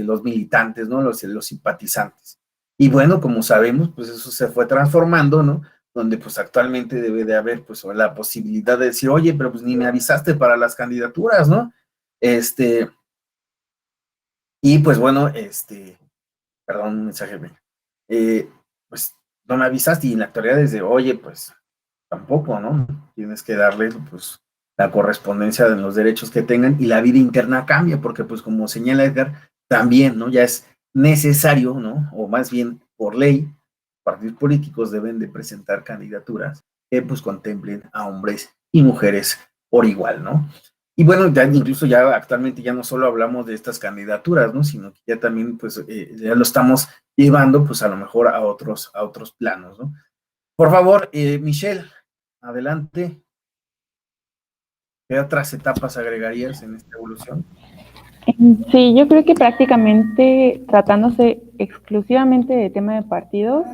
los militantes, ¿no? Los simpatizantes. Y bueno, como sabemos, pues eso se fue transformando, ¿no? Donde pues actualmente debe de haber pues la posibilidad de decir, oye, pero pues ni me avisaste para las candidaturas, ¿no? Y pues bueno, perdón, un mensaje, pues no me avisaste, y en la actualidad es de, oye, pues tampoco, ¿no? Tienes que darle pues la correspondencia de los derechos que tengan y la vida interna cambia, porque pues como señala Edgar, también, ¿no? Ya es necesario, ¿no? O más bien por ley, partidos políticos deben de presentar candidaturas que pues contemplen a hombres y mujeres por igual, ¿no? Y bueno, ya incluso ya actualmente ya no solo hablamos de estas candidaturas, ¿no? Sino que ya también pues ya lo estamos llevando pues a lo mejor a otros planos, ¿no? Por favor, Michelle, adelante. ¿Qué otras etapas agregarías en esta evolución? Sí, yo creo que prácticamente tratándose exclusivamente de tema de partidos,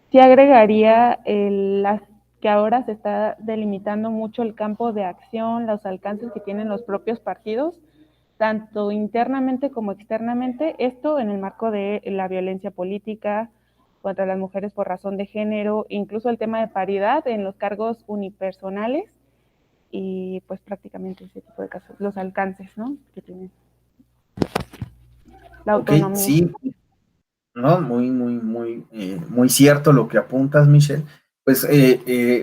sí agregaría las que ahora se está delimitando mucho el campo de acción, los alcances que tienen los propios partidos, tanto internamente como externamente, esto en el marco de la violencia política contra las mujeres por razón de género, incluso el tema de paridad en los cargos unipersonales y pues prácticamente ese tipo de casos, los alcances, ¿no? Que tienen la autonomía. Okay, sí, no, muy cierto lo que apuntas, Michelle. Pues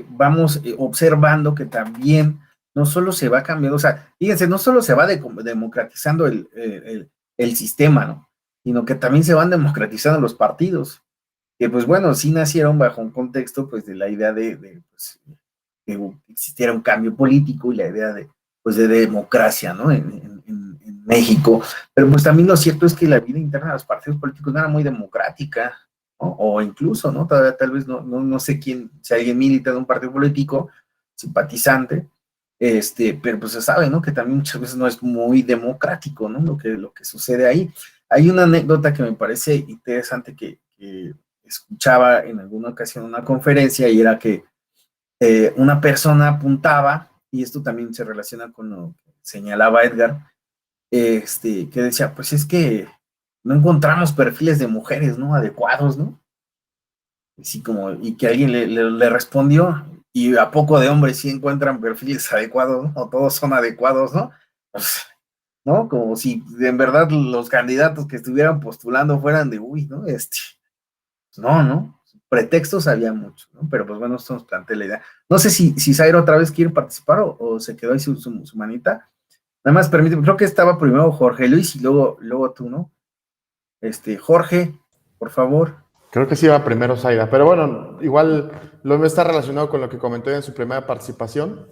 vamos observando que también no solo se va cambiando, o sea, fíjense, no solo se va democratizando el sistema, ¿no? Sino que también se van democratizando los partidos, que pues bueno, sí nacieron bajo un contexto pues de la idea pues, que existiera un cambio político y la idea pues, de democracia, ¿no? En México, pero pues también lo cierto es que la vida interna de los partidos políticos no era muy democrática, ¿no? O incluso, ¿no? Tal vez no sé quién, si alguien milita de un partido político, simpatizante, pero pues se sabe, ¿no? Que también muchas veces no es muy democrático, ¿no? Lo que sucede ahí. Hay una anécdota que me parece interesante que escuchaba en alguna ocasión en una conferencia y era que una persona apuntaba, y esto también se relaciona con lo que señalaba Edgar, que decía, pues es que no encontramos perfiles de mujeres, ¿no? Adecuados, ¿no? Así como, y que alguien le respondió, y a poco de hombres sí encuentran perfiles adecuados, ¿no? O todos son adecuados, ¿no? Pues, ¿no? Como si en verdad los candidatos que estuvieran postulando fueran de, uy, ¿no? No, pretextos había muchos, ¿no? Pero pues bueno, esto nos plantea la idea. No sé si Zaira otra vez quiere participar o se quedó ahí su manita. Nada más permíteme, creo que estaba primero Jorge Luis y luego tú, ¿no? Jorge, por favor. Creo que sí iba primero Zaida, pero bueno, igual lo está relacionado con lo que comentó en su primera participación,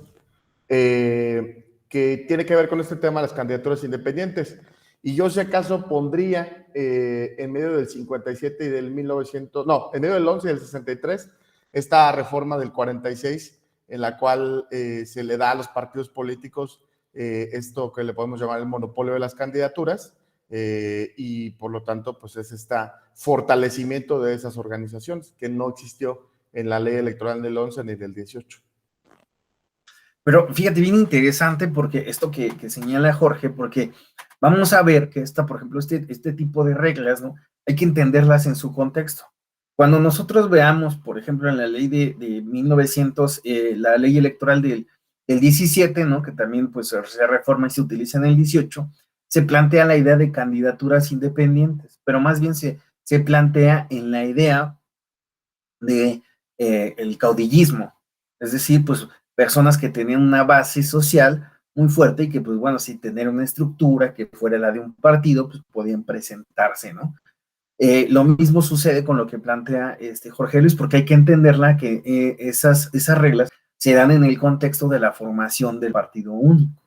que tiene que ver con este tema de las candidaturas independientes. Y yo si acaso pondría en medio del 57 y del 1900, no, en medio del 11 y del 63, esta reforma del 46, en la cual se le da a los partidos políticos esto que le podemos llamar el monopolio de las candidaturas, y por lo tanto, pues es este fortalecimiento de esas organizaciones que no existió en la ley electoral del 11 ni del 18. Pero fíjate, bien interesante porque esto que señala Jorge, porque vamos a ver que por ejemplo, este tipo de reglas, ¿no? Hay que entenderlas en su contexto. Cuando nosotros veamos, por ejemplo, en la ley de 1900, la ley electoral del 17, ¿no? Que también pues se reforma y se utiliza en el 18, se plantea la idea de candidaturas independientes, pero más bien se plantea en la idea de el caudillismo, es decir, pues personas que tenían una base social muy fuerte y que pues bueno, sin tener una estructura que fuera la de un partido, pues podían presentarse, ¿no? Lo mismo sucede con lo que plantea Jorge Luis, porque hay que entenderla que esas reglas se dan en el contexto de la formación del partido único,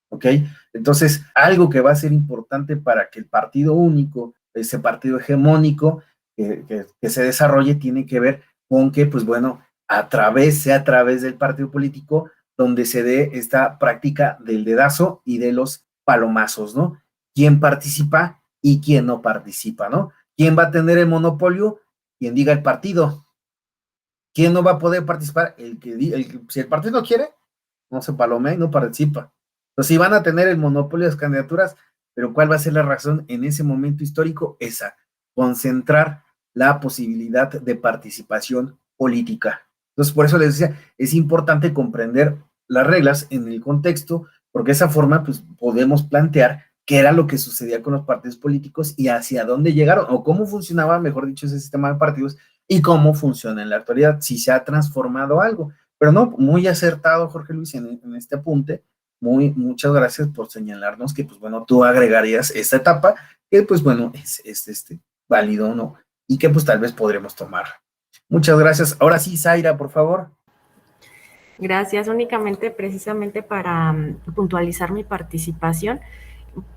¿ok? Entonces, algo que va a ser importante para que el partido único, ese partido hegemónico que se desarrolle, tiene que ver con que, pues bueno, sea a través del partido político donde se dé esta práctica del dedazo y de los palomazos, ¿no? ¿Quién participa y quién no participa, ¿no? ¿Quién va a tener el monopolio? Quien diga el partido. ¿Quién no va a poder participar? Si el partido no quiere, no se palomea y no participa. Entonces, sí van a tener el monopolio de las candidaturas, pero ¿cuál va a ser la razón en ese momento histórico? Esa, concentrar la posibilidad de participación política. Entonces, por eso les decía, es importante comprender las reglas en el contexto, porque de esa forma, pues, podemos plantear qué era lo que sucedía con los partidos políticos y hacia dónde llegaron, o cómo funcionaba, mejor dicho, ese sistema de partidos y cómo funciona en la actualidad, si se ha transformado algo. Pero no, muy acertado, Jorge Luis, en este apunte. Muchas gracias por señalarnos que, pues bueno, tú agregarías esta etapa, que pues bueno, es válido, ¿no? Y que pues tal vez podremos tomar. Muchas gracias. Ahora sí, Zaira, por favor. Gracias, únicamente precisamente para puntualizar mi participación.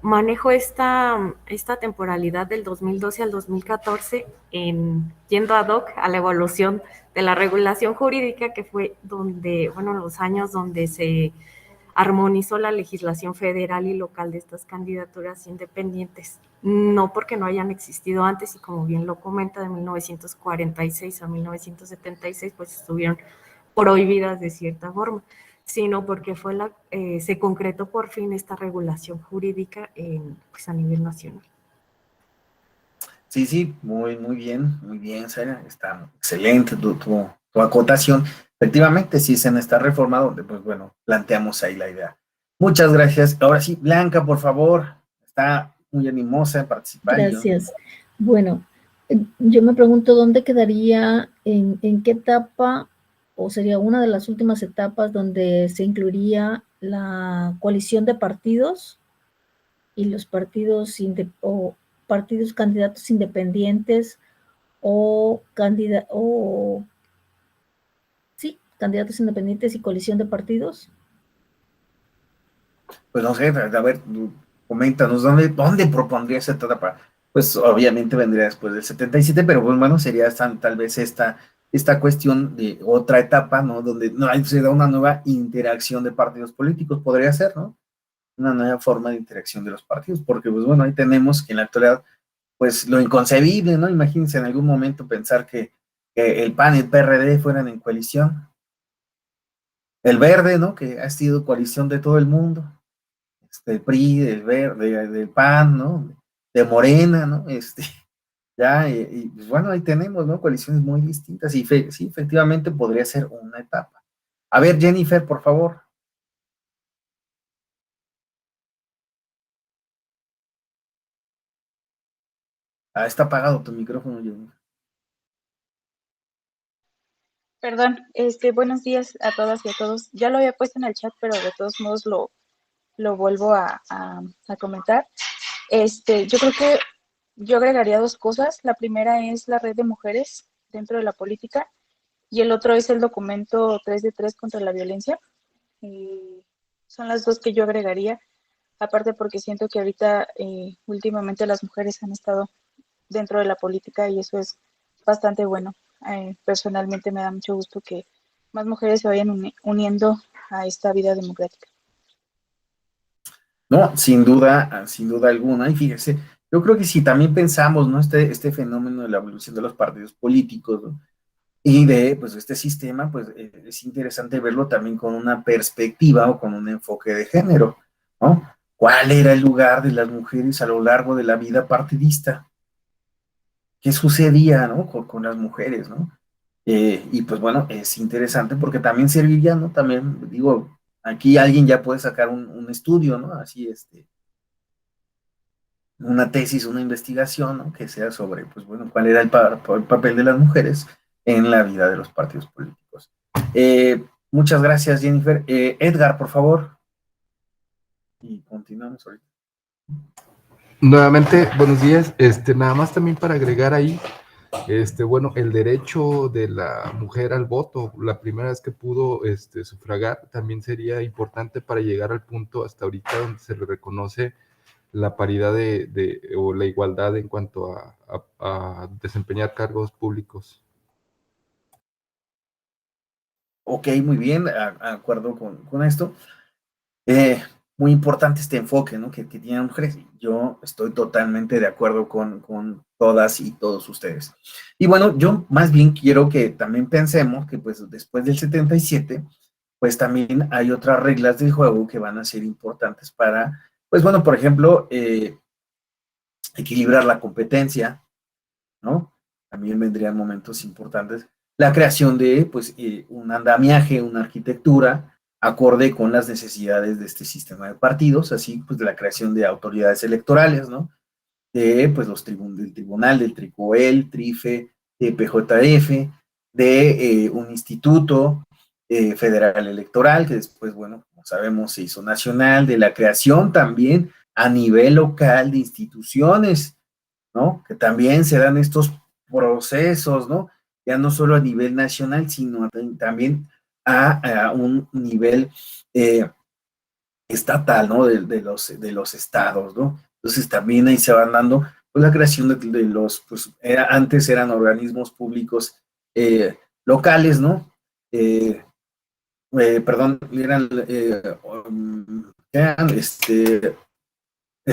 Manejo esta temporalidad del 2012 al 2014 yendo ad hoc a la evolución de la regulación jurídica, que fue donde, bueno, los años donde se armonizó la legislación federal y local de estas candidaturas independientes, no porque no hayan existido antes, y como bien lo comenta, de 1946 a 1976, pues estuvieron prohibidas de cierta forma, sino porque se concretó por fin esta regulación jurídica pues a nivel nacional. Sí, muy bien, Sara, está excelente tu acotación. Efectivamente, sí es en esta reforma donde, pues bueno, planteamos ahí la idea. Muchas gracias. Ahora sí, Blanca, por favor, está muy animosa en participar. Gracias. Bueno, yo me pregunto dónde quedaría, en qué etapa, o sería una de las últimas etapas donde se incluiría la coalición de partidos y los partidos candidatos independientes candidatos independientes y coalición de partidos. Pues no sé, a ver, coméntanos, ¿dónde propondría esa etapa? Pues obviamente vendría después del 77, pero pues, bueno, sería tal vez esta cuestión de otra etapa, ¿no? Donde no se da una nueva interacción de partidos políticos, podría ser, ¿no? Una nueva forma de interacción de los partidos, porque pues bueno, ahí tenemos que en la actualidad, pues lo inconcebible, ¿no? Imagínense en algún momento pensar que el PAN y el PRD fueran en coalición, el Verde, ¿no? Que ha sido coalición de todo el mundo, el PRI, del Verde, del PAN, ¿no? De Morena, ¿no? Ya, y pues bueno, ahí tenemos, ¿no? Coaliciones muy distintas, y sí, efectivamente podría ser una etapa. A ver, Jennifer, por favor. Está apagado tu micrófono, Jennifer. Perdón, buenos días a todas y a todos. Ya lo había puesto en el chat, pero de todos modos lo vuelvo a comentar. Yo creo que yo agregaría dos cosas. La primera es la red de mujeres dentro de la política y el otro es el documento 3 de 3 contra la violencia. Son las dos que yo agregaría, aparte porque siento que ahorita últimamente las mujeres han estado dentro de la política y eso es bastante bueno. Personalmente me da mucho gusto que más mujeres se vayan uniendo a esta vida democrática. No, sin duda alguna. Y fíjese, yo creo que si también pensamos, ¿no? Este fenómeno de la evolución de los partidos políticos, ¿no? Y de, pues, este sistema, pues, es interesante verlo también con una perspectiva o con un enfoque de género, ¿no? ¿Cuál era el lugar de las mujeres a lo largo de la vida partidista? ¿Qué sucedía, ¿no? Con las mujeres, ¿no? Y pues bueno, es interesante porque también serviría, ¿no? También, digo, aquí alguien ya puede sacar un estudio, ¿no? Así, una tesis, una investigación, ¿no? Que sea sobre, pues bueno, cuál era el papel de las mujeres en la vida de los partidos políticos. Muchas gracias, Jennifer. Edgar, por favor. Y continuamos ahorita. Nuevamente, buenos días. Nada más también para agregar ahí, bueno, el derecho de la mujer al voto, la primera vez que pudo sufragar, también sería importante para llegar al punto hasta ahorita donde se le reconoce la paridad o la igualdad en cuanto a desempeñar cargos públicos. Ok, muy bien, de acuerdo con esto. Muy importante este enfoque, ¿no? Que tienen mujeres. Yo estoy totalmente de acuerdo con todas y todos ustedes. Y bueno, yo más bien quiero que también pensemos que pues después del 77, pues también hay otras reglas del juego que van a ser importantes para, pues bueno, por ejemplo, equilibrar la competencia, ¿no? También vendrían momentos importantes. La creación de, pues, un andamiaje, una arquitectura acorde con las necesidades de este sistema de partidos, así, pues, de la creación de autoridades electorales, ¿no? De, pues, del tribunal, del TRICOEL, TRIFE, de PJF, de un instituto, federal electoral, que después, bueno, como sabemos, se hizo nacional, de la creación también a nivel local de instituciones, ¿no? Que también se dan estos procesos, ¿no? Ya no solo a nivel nacional, sino también a un nivel estatal, ¿no? De los estados, ¿no? Entonces también ahí se van dando pues, la creación de los, pues antes eran organismos públicos locales, ¿no? Perdón, es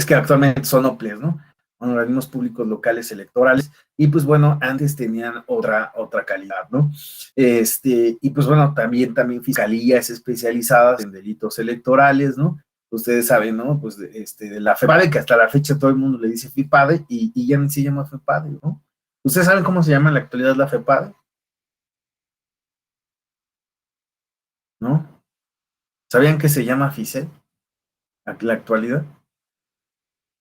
que actualmente son OPLES, ¿no? Organismos públicos locales electorales, y pues bueno, antes tenían otra calidad, ¿no? Y pues bueno, también fiscalías especializadas en delitos electorales, ¿no? Ustedes saben, ¿no? Pues de la FEPADE, que hasta la fecha todo el mundo le dice FIPADE, y ya ni se llama FEPADE, ¿no? ¿Ustedes saben cómo se llama en la actualidad la FEPADE? ¿No? ¿Sabían que se llama FICE en la actualidad?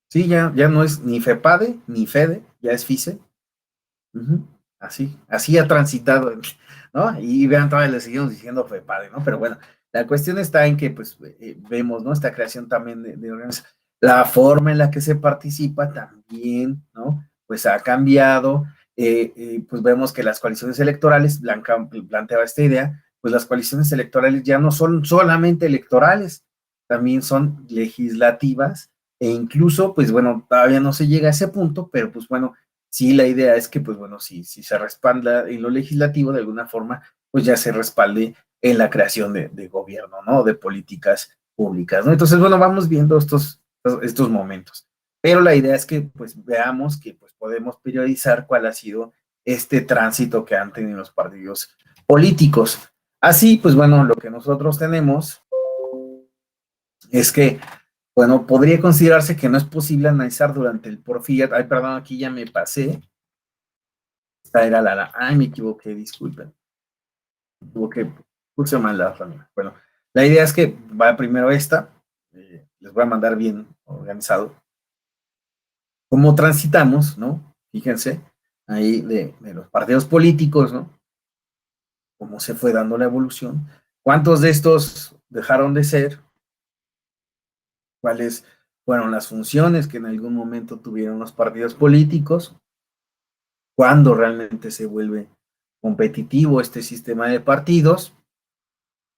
Sí, ya no es ni FEPADE ni FEDE, ya es FICE. Así ha transitado, ¿no? Y vean, todavía le seguimos diciendo FEPADE, ¿no? Pero bueno, la cuestión está en que, pues, vemos, ¿no? Esta creación también de organizaciones. La forma en la que se participa también, ¿no? Pues ha cambiado. Pues vemos que las coaliciones electorales, Blanca planteaba esta idea, pues las coaliciones electorales ya no son solamente electorales, también son legislativas, e incluso, pues bueno, todavía no se llega a ese punto, pero pues bueno, sí, la idea es que, pues bueno, si se respalda en lo legislativo, de alguna forma, pues ya se respalde en la creación de gobierno, ¿no? De políticas públicas, ¿no? Entonces, bueno, vamos viendo estos momentos. Pero la idea es que, pues, veamos que, pues, podemos periodizar cuál ha sido este tránsito que han tenido los partidos políticos. Así, pues, bueno, lo que nosotros tenemos es que bueno, podría considerarse que no es posible analizar durante el porfiriato. Ay, perdón, aquí ya me pasé. Esta era ay, me equivoqué, disculpen. Me equivoqué, puse mal la ramera. Bueno, la idea es que va primero esta. Les voy a mandar bien organizado. ¿Cómo transitamos, no? Fíjense, ahí de los partidos políticos, ¿no? Cómo se fue dando la evolución. ¿Cuántos de estos dejaron de ser? ¿Cuáles fueron las funciones que en algún momento tuvieron los partidos políticos? ¿Cuándo realmente se vuelve competitivo este sistema de partidos?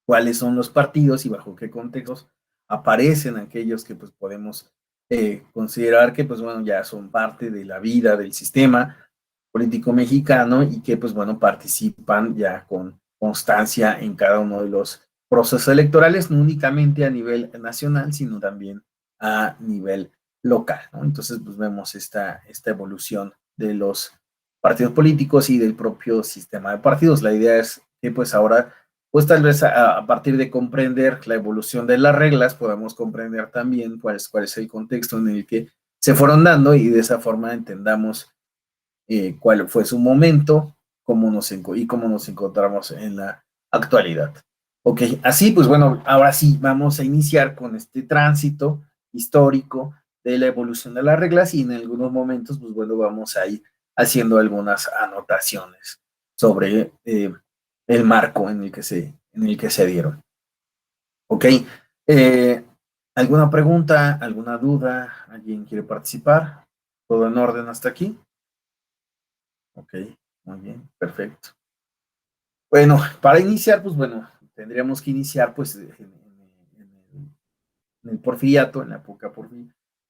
¿Cuáles son los partidos y bajo qué contextos aparecen aquellos que pues podemos considerar que pues bueno ya son parte de la vida del sistema político mexicano y que pues bueno participan ya con constancia en cada uno de los procesos electorales, no únicamente a nivel nacional, sino también a nivel local, ¿no? Entonces pues vemos esta evolución de los partidos políticos y del propio sistema de partidos. La idea es que pues ahora, pues tal vez a partir de comprender la evolución de las reglas, podamos comprender también cuál es el contexto en el que se fueron dando y de esa forma entendamos cuál fue su momento y cómo nos encontramos en la actualidad. Ok, así pues bueno, ahora sí vamos a iniciar con este tránsito histórico de la evolución de las reglas y en algunos momentos pues bueno vamos a ir haciendo algunas anotaciones sobre el marco en el que se dieron. Ok, ¿alguna pregunta, alguna duda? ¿Alguien quiere participar? ¿Todo en orden hasta aquí? Ok, muy bien, perfecto. Bueno, para iniciar, pues bueno, tendríamos que iniciar pues en el porfiriato, en la época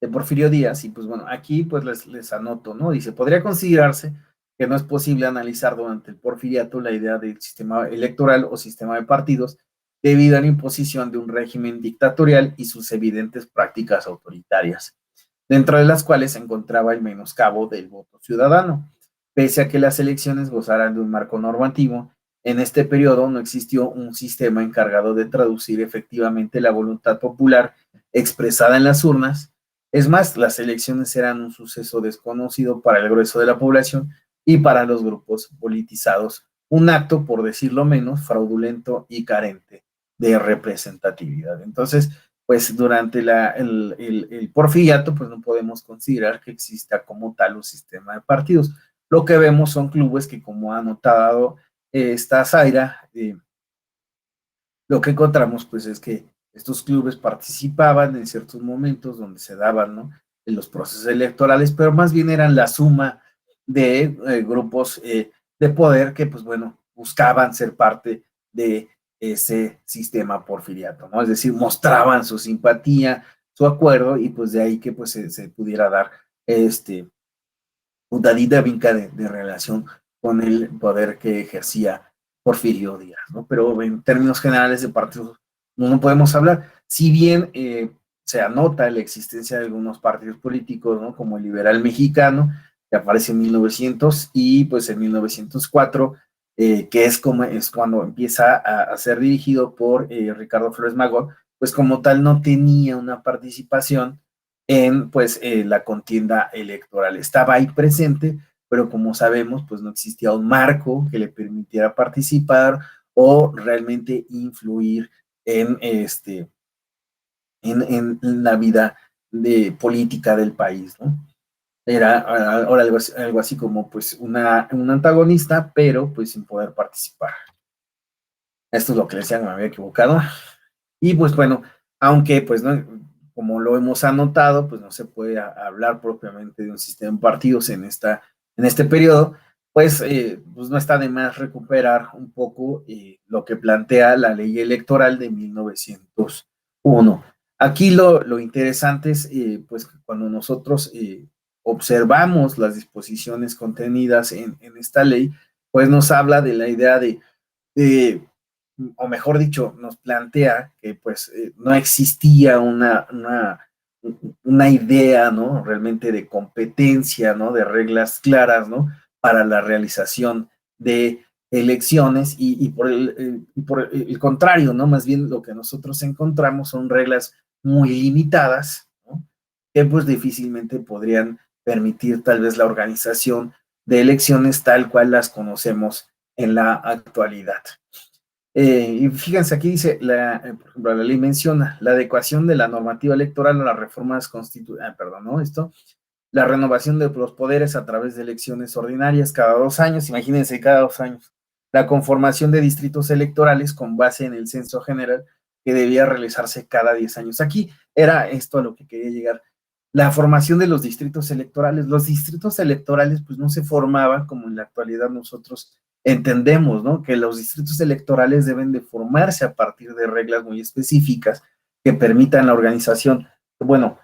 de Porfirio Díaz, y pues bueno, aquí pues les anoto, ¿no? Dice, podría considerarse que no es posible analizar durante el porfiriato la idea del sistema electoral o sistema de partidos debido a la imposición de un régimen dictatorial y sus evidentes prácticas autoritarias, dentro de las cuales se encontraba el menoscabo del voto ciudadano. Pese a que las elecciones gozaran de un marco normativo, en este periodo no existió un sistema encargado de traducir efectivamente la voluntad popular expresada en las urnas. Es más, las elecciones eran un suceso desconocido para el grueso de la población y para los grupos politizados, un acto, por decirlo menos, fraudulento y carente de representatividad. Entonces, pues durante el porfiriato, pues no podemos considerar que exista como tal un sistema de partidos. Lo que vemos son clubes que, como ha notado esta Zaira, lo que encontramos pues es que estos clubes participaban en ciertos momentos donde se daban, ¿no?, en los procesos electorales, pero más bien eran la suma de grupos de poder que, pues bueno, buscaban ser parte de ese sistema porfiriato, ¿no? Es decir, mostraban su simpatía, su acuerdo, y pues de ahí que pues se pudiera dar una dinámica de relación con el poder que ejercía Porfirio Díaz, ¿no? Pero en términos generales de partidos no podemos hablar, si bien se anota la existencia de algunos partidos políticos, ¿no?, como el Liberal Mexicano, que aparece en 1900, y pues en 1904, que es cuando empieza a ser dirigido por Ricardo Flores Magón, pues como tal no tenía una participación en pues la contienda electoral. Estaba ahí presente, pero como sabemos, pues no existía un marco que le permitiera participar o realmente influir en en la vida política del país, ¿no? Era ahora algo así como pues un antagonista, pero pues sin poder participar. Esto es lo que les decía, me había equivocado. Y pues bueno, aunque pues no, como lo hemos anotado, pues no se puede hablar propiamente de un sistema de partidos en este periodo, pues no está de más recuperar un poco lo que plantea la ley electoral de 1901. Aquí lo interesante es, pues cuando nosotros observamos las disposiciones contenidas en esta ley, pues nos habla de la idea de o mejor dicho, nos plantea que pues no existía una idea, ¿no?, realmente de competencia, ¿no?, de reglas claras, ¿no?, para la realización de elecciones, y por el contrario, ¿no?, más bien lo que nosotros encontramos son reglas muy limitadas, ¿no?, que pues difícilmente podrían permitir tal vez la organización de elecciones tal cual las conocemos en la actualidad. Y fíjense, aquí dice, por ejemplo, la ley menciona la adecuación de la normativa electoral a las reformas constitucionales, la renovación de los poderes a través de elecciones ordinarias cada 2 años, imagínense, cada 2 años, la conformación de distritos electorales con base en el censo general que debía realizarse cada 10 años. Aquí era esto a lo que quería llegar. La formación de los distritos electorales pues no se formaban como en la actualidad nosotros entendemos, ¿no?, que los distritos electorales deben de formarse a partir de reglas muy específicas que permitan la organización, bueno,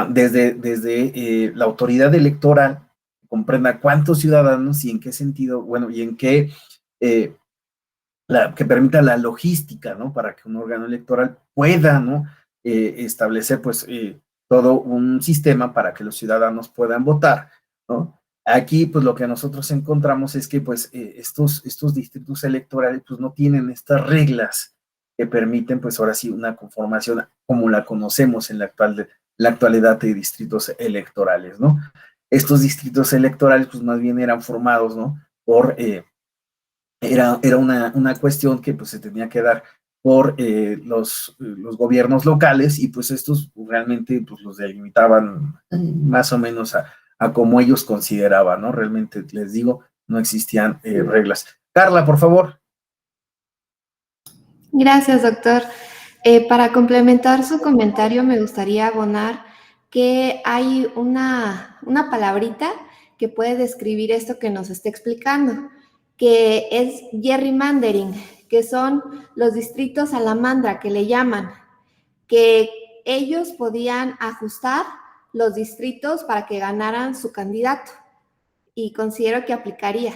desde la autoridad electoral, comprenda cuántos ciudadanos y en qué sentido, bueno, y en qué, que permita la logística, ¿no?, para que un órgano electoral pueda, ¿no?, establecer, pues, todo un sistema para que los ciudadanos puedan votar, ¿no? Aquí, pues, lo que nosotros encontramos es que, pues, estos distritos electorales, pues, no tienen estas reglas que permiten, pues, ahora sí, una conformación como la conocemos en la actualidad de distritos electorales, ¿no? Estos distritos electorales, pues, más bien eran formados, ¿no?, era una cuestión que, pues, se tenía que dar por los gobiernos locales, y pues estos realmente pues los delimitaban más o menos a como ellos consideraban, ¿no? Realmente les digo, no existían reglas. Carla, por favor. Gracias, doctor. Para complementar su comentario, me gustaría abonar que hay una palabrita que puede describir esto que nos está explicando, que es gerrymandering, que son los distritos salamandra, que le llaman, que ellos podían ajustar los distritos para que ganaran su candidato, y considero que aplicaría.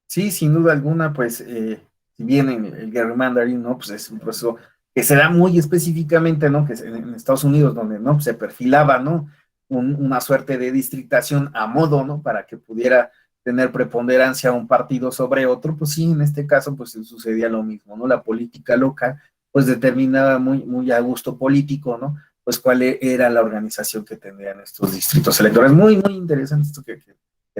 Sí, sin duda alguna, pues, si bien en el gerrymandering, ¿no?, pues es un proceso que se da muy específicamente, ¿no?, que es en Estados Unidos, donde, ¿no?, pues se perfilaba, ¿no?, una suerte de distritación a modo, ¿no?, para que pudiera tener preponderancia un partido sobre otro. Pues sí, en este caso, pues sucedía lo mismo, ¿no? La política local, pues determinaba muy a gusto político, ¿no?, pues cuál era la organización que tendrían estos distritos electorales. Muy interesante esto que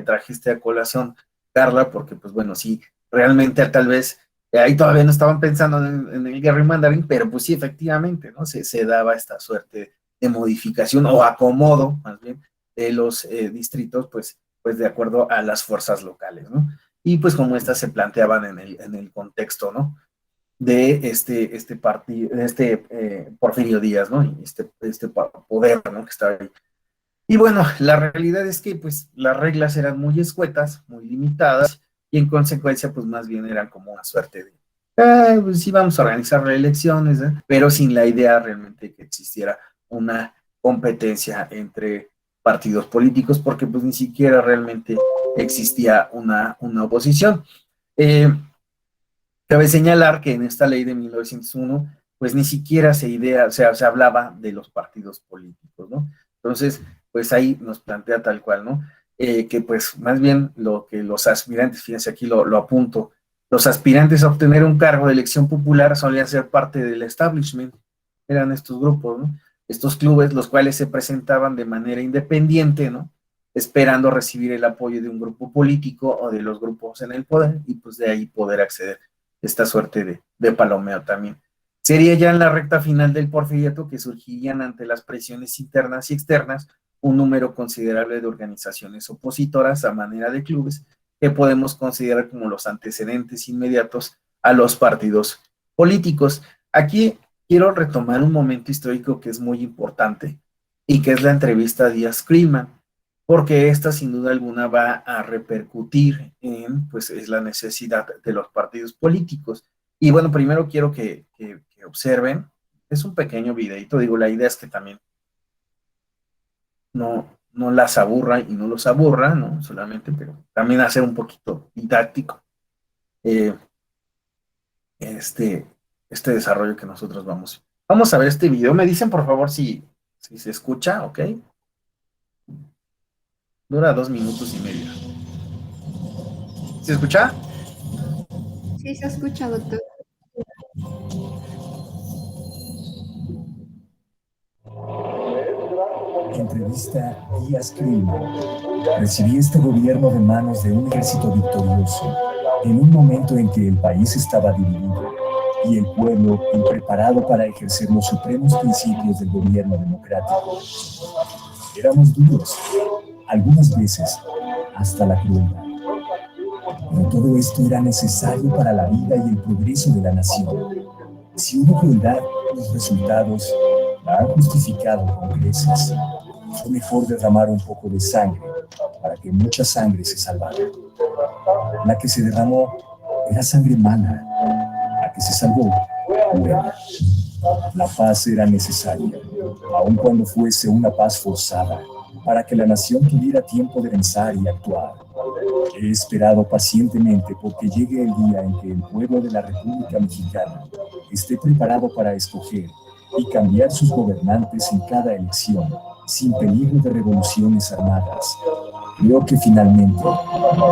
trajiste a colación, Carla, porque pues bueno, sí, realmente tal vez ahí todavía no estaban pensando en el gerrymandering, pero pues sí, efectivamente, ¿no? Se daba esta suerte de modificación o acomodo, más bien, de los distritos, pues de acuerdo a las fuerzas locales, ¿no? Y pues como estas se planteaban en el contexto, ¿no?, de este partido, de Porfirio Díaz, ¿no? Y este poder, ¿no? Que estaba ahí. Y bueno, la realidad es que pues las reglas eran muy escuetas, muy limitadas, y en consecuencia pues más bien eran como una suerte de, pues sí vamos a organizar elecciones, ¿eh? Pero sin la idea realmente que existiera una competencia entre partidos políticos, porque pues ni siquiera realmente existía una oposición. Cabe señalar que en esta ley de 1901, pues ni siquiera se hablaba de los partidos políticos, ¿no? Entonces, pues ahí nos plantea tal cual, ¿no? Que pues más bien lo que los aspirantes, fíjense aquí lo apunto, los aspirantes a obtener un cargo de elección popular solían ser parte del establishment, eran estos grupos, ¿no? Estos clubes, los cuales se presentaban de manera independiente, ¿no? Esperando recibir el apoyo de un grupo político o de los grupos en el poder, y pues de ahí poder acceder esta suerte de palomeo también. Sería ya en la recta final del porfiriato que surgirían ante las presiones internas y externas un número considerable de organizaciones opositoras a manera de clubes que podemos considerar como los antecedentes inmediatos a los partidos políticos. Aquí quiero retomar un momento histórico que es muy importante y que es la entrevista a Díaz Creedman, porque esta sin duda alguna va a repercutir en, pues, es la necesidad de los partidos políticos. Y bueno, primero quiero que observen, es un pequeño videito, digo, la idea es que también no las aburra y no los aburra, ¿no? Solamente, pero también hacer un poquito didáctico este desarrollo que nosotros vamos. Vamos a ver este video, me dicen por favor si se escucha, ¿ok? Dura 2 minutos y medio. ¿Se escucha? Sí, se escucha, doctor. Entrevista Díaz Creedman. Recibí este gobierno de manos de un ejército victorioso, en un momento en que el país estaba dividido y el pueblo impreparado para ejercer los supremos principios del gobierno democrático. Éramos duros, algunas veces hasta la crueldad. Pero todo esto era necesario para la vida y el progreso de la nación. Si hubo crueldad, los resultados la han justificado con creces. Fue mejor derramar un poco de sangre para que mucha sangre se salvara. La que se derramó era sangre mala, la que se salvó, buena. La paz era necesaria, aun cuando fuese una paz forzada, para que la nación tuviera tiempo de pensar y actuar. He esperado pacientemente porque llegue el día en que el pueblo de la República Mexicana esté preparado para escoger y cambiar sus gobernantes en cada elección, sin peligro de revoluciones armadas. Creo que finalmente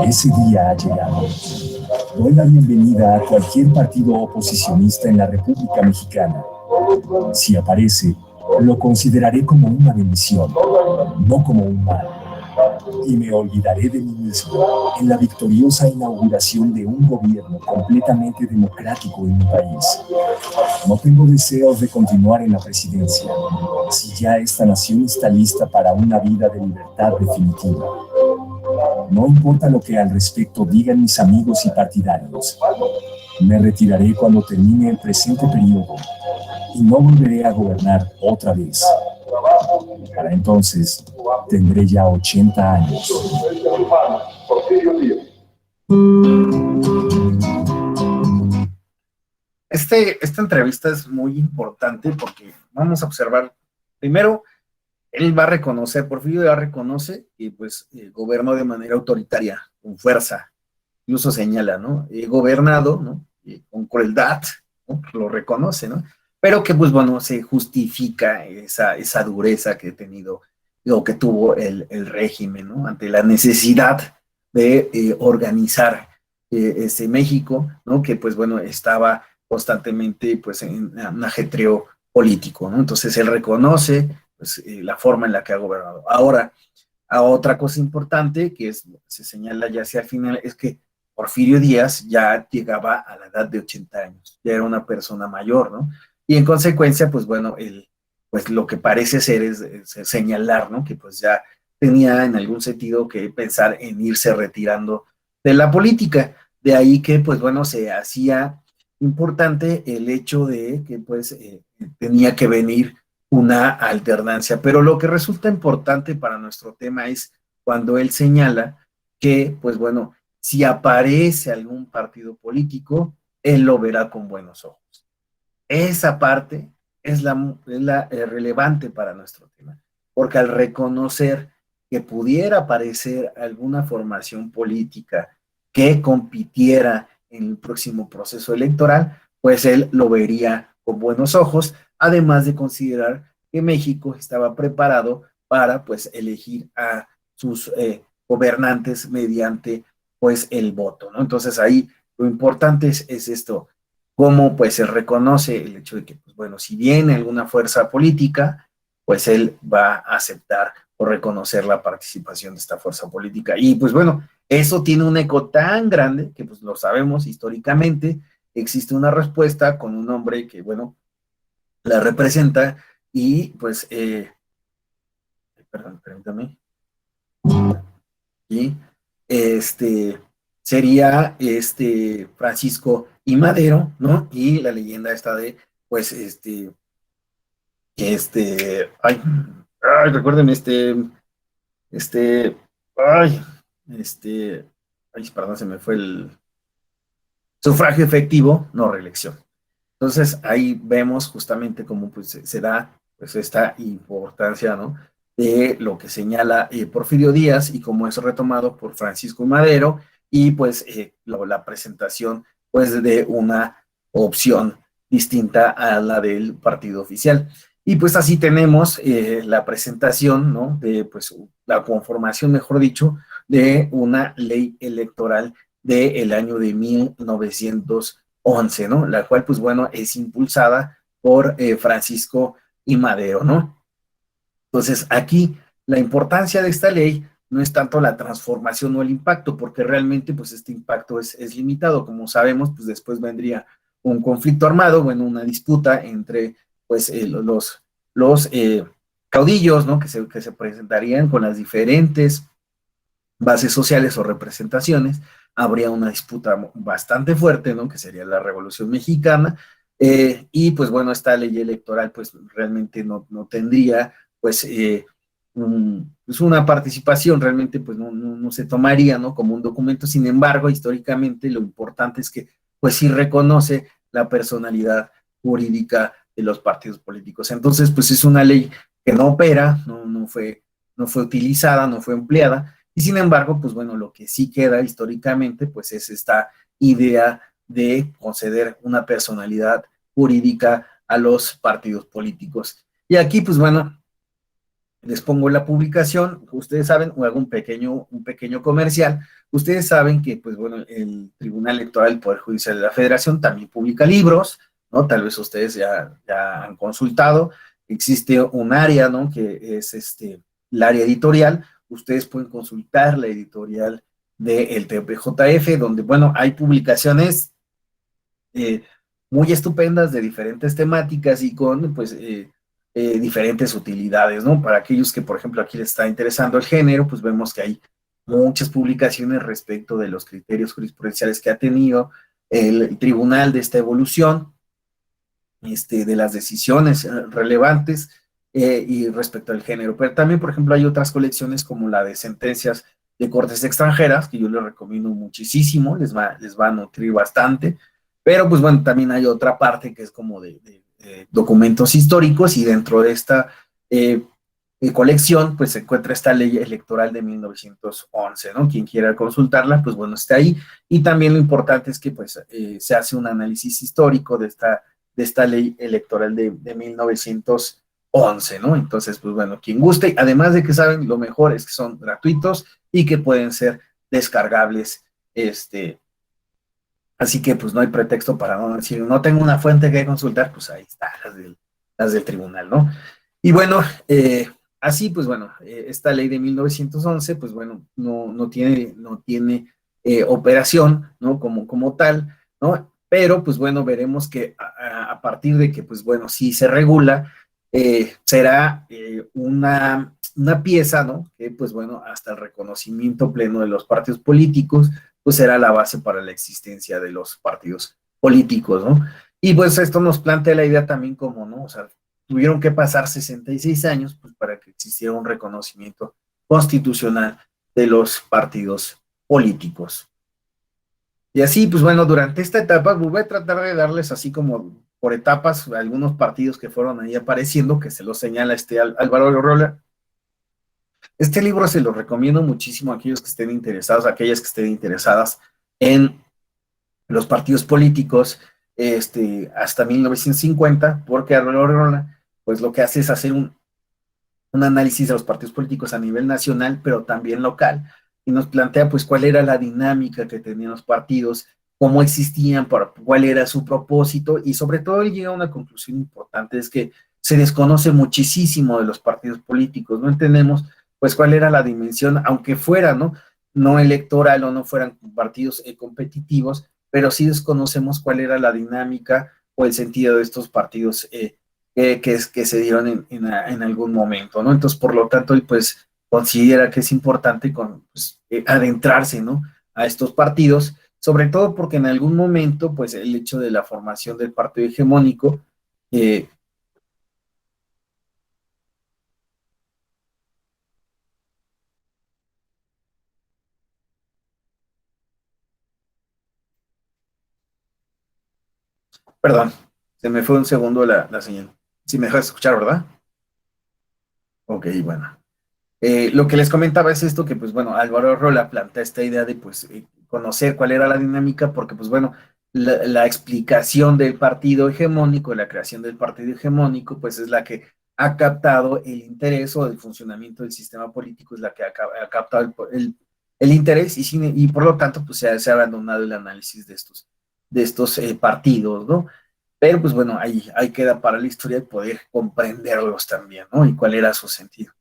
ese día ha llegado. Doy la bienvenida a cualquier partido oposicionista en la República Mexicana. Si aparece, lo consideraré como una bendición, no como un mal. Y me olvidaré de mí mismo en la victoriosa inauguración de un gobierno completamente democrático en mi país. No tengo deseos de continuar en la presidencia, si ya esta nación está lista para una vida de libertad definitiva. No importa lo que al respecto digan mis amigos y partidarios. Me retiraré cuando termine el presente periodo y no volveré a gobernar otra vez. Para entonces, tendré ya 80 años. Esta entrevista es muy importante porque vamos a observar, primero, él va a reconocer, Porfirio ya reconoce que pues gobernó de manera autoritaria, con fuerza, incluso señala, ¿no? He gobernado, ¿no? Con crueldad, ¿no? Lo reconoce, ¿no? Pero que pues bueno, se justifica esa dureza que ha tenido, o que tuvo el régimen, ¿no? Ante la necesidad de organizar México, ¿no? Que pues bueno, estaba constantemente pues en un ajetreo político, ¿no? Entonces él reconoce pues, la forma en la que ha gobernado. Ahora, a otra cosa importante que se señala ya hacia el final es que Porfirio Díaz ya llegaba a la edad de 80 años, ya era una persona mayor, ¿no? Y en consecuencia, pues bueno, pues lo que parece ser es señalar, ¿no? Que pues ya tenía en algún sentido que pensar en irse retirando de la política. De ahí que, pues bueno, se hacía importante el hecho de que pues tenía que venir una alternancia. Pero lo que resulta importante para nuestro tema es cuando él señala que, pues bueno, si aparece algún partido político, él lo verá con buenos ojos. Esa parte es la relevante para nuestro tema, porque al reconocer que pudiera aparecer alguna formación política que compitiera en el próximo proceso electoral, pues él lo vería con buenos ojos, además de considerar que México estaba preparado para pues elegir a sus gobernantes mediante pues el voto, ¿no? Entonces ahí lo importante es esto, cómo pues se reconoce el hecho de que, pues bueno, si viene alguna fuerza política, pues él va a aceptar o reconocer la participación de esta fuerza política. Y pues bueno, eso tiene un eco tan grande que pues lo sabemos históricamente, existe una respuesta con un hombre que, bueno, la representa y pues, perdón, permítame, y sería Francisco I. Madero, ¿no? Y la leyenda está de, pues, ay, recuerden, ay, ay, perdón, se me fue el sufragio efectivo, no reelección. Entonces, ahí vemos justamente cómo pues, se da pues, esta importancia, ¿no? De lo que señala Porfirio Díaz y cómo es retomado por Francisco Madero y pues la presentación pues de una opción distinta a la del partido oficial. Y pues así tenemos la presentación, ¿no? De pues la conformación, mejor dicho, de una ley electoral del año de 1911, ¿no? La cual, pues bueno, es impulsada por Francisco I. Madero, ¿no? Entonces, aquí la importancia de esta ley no es tanto la transformación o el impacto, porque realmente, pues este impacto es limitado. Como sabemos, pues después vendría un conflicto armado, bueno, una disputa entre, pues, los caudillos, ¿no? Que se presentarían con las diferentes bases sociales o representaciones. Habría una disputa bastante fuerte, ¿no? Que sería la Revolución Mexicana, y pues bueno, esta ley electoral pues realmente no tendría pues, pues una participación, realmente pues no se tomaría, ¿no? Como un documento. Sin embargo, históricamente lo importante es que pues sí reconoce la personalidad jurídica de los partidos políticos. Entonces pues es una ley que no opera, no fue utilizada, no fue empleada. Y sin embargo, pues bueno, lo que sí queda históricamente, pues es esta idea de conceder una personalidad jurídica a los partidos políticos. Y aquí, pues bueno, les pongo la publicación. Ustedes saben, o hago un pequeño comercial. Ustedes saben que, pues bueno, el Tribunal Electoral del Poder Judicial de la Federación también publica libros, ¿no? Tal vez ustedes ya han consultado. Existe un área, ¿no? Que es el área editorial. Ustedes pueden consultar la editorial del TPJF, donde, bueno, hay publicaciones muy estupendas de diferentes temáticas y con, pues, diferentes utilidades, ¿no? Para aquellos que, por ejemplo, aquí les está interesando el género, pues vemos que hay muchas publicaciones respecto de los criterios jurisprudenciales que ha tenido el tribunal de esta evolución, de las decisiones relevantes, y respecto al género. Pero también, por ejemplo, hay otras colecciones como la de sentencias de cortes extranjeras, que yo les recomiendo muchísimo, les va a nutrir bastante. Pero pues bueno, también hay otra parte que es como de documentos históricos, y dentro de esta colección pues se encuentra esta ley electoral de 1911, ¿no? Quien quiera consultarla, pues bueno, está ahí. Y también lo importante es que pues se hace un análisis histórico de esta ley electoral de 1911, ¿no? Entonces, pues bueno, quien guste, además de que saben, lo mejor es que son gratuitos y que pueden ser descargables, así que pues no hay pretexto para no decir, no tengo una fuente que consultar, pues ahí está, las del tribunal, ¿no? Y bueno, así pues bueno, esta ley de 1911, pues bueno, no tiene operación, ¿no? Como tal, ¿no? Pero pues bueno, veremos que a partir de que pues bueno, si se regula, será una pieza, ¿no? Que pues bueno, hasta el reconocimiento pleno de los partidos políticos, pues será la base para la existencia de los partidos políticos, ¿no? Y pues esto nos plantea la idea también como, ¿no? O sea, tuvieron que pasar 66 años pues, para que existiera un reconocimiento constitucional de los partidos políticos. Y así, pues bueno, durante esta etapa voy a tratar de darles así como por etapas algunos partidos que fueron ahí apareciendo, que se los señala Álvaro Rola. Este libro se lo recomiendo muchísimo a aquellos que estén interesados, a aquellas que estén interesadas en los partidos políticos hasta 1950, porque Álvaro Rola, pues lo que hace es hacer un análisis de los partidos políticos a nivel nacional, pero también local, y nos plantea pues cuál era la dinámica que tenían los partidos, cómo existían, cuál era su propósito, y sobre todo él llega a una conclusión importante, es que se desconoce muchísimo de los partidos políticos, no entendemos pues cuál era la dimensión, aunque fuera, no electoral o no fueran partidos competitivos, pero sí desconocemos cuál era la dinámica o el sentido de estos partidos que se dieron en algún momento, ¿no? Entonces, por lo tanto, él pues considera que es importante adentrarse, ¿no? A estos partidos, sobre todo porque en algún momento, pues el hecho de la formación del partido hegemónico, perdón, se me fue un segundo la señal. Si me dejas escuchar, ¿verdad? Ok, bueno. Lo que les comentaba es esto que, pues bueno, Álvaro Rola plantea esta idea de, pues, conocer cuál era la dinámica, porque, pues bueno, la explicación del partido hegemónico, la creación del partido hegemónico, pues es la que ha captado el interés o el funcionamiento del sistema político, es la que ha captado el interés y por lo tanto, pues se ha abandonado el análisis de estos partidos, ¿no? Pero, pues bueno, ahí queda para la historia poder comprenderlos también, ¿no? Y cuál era su sentido.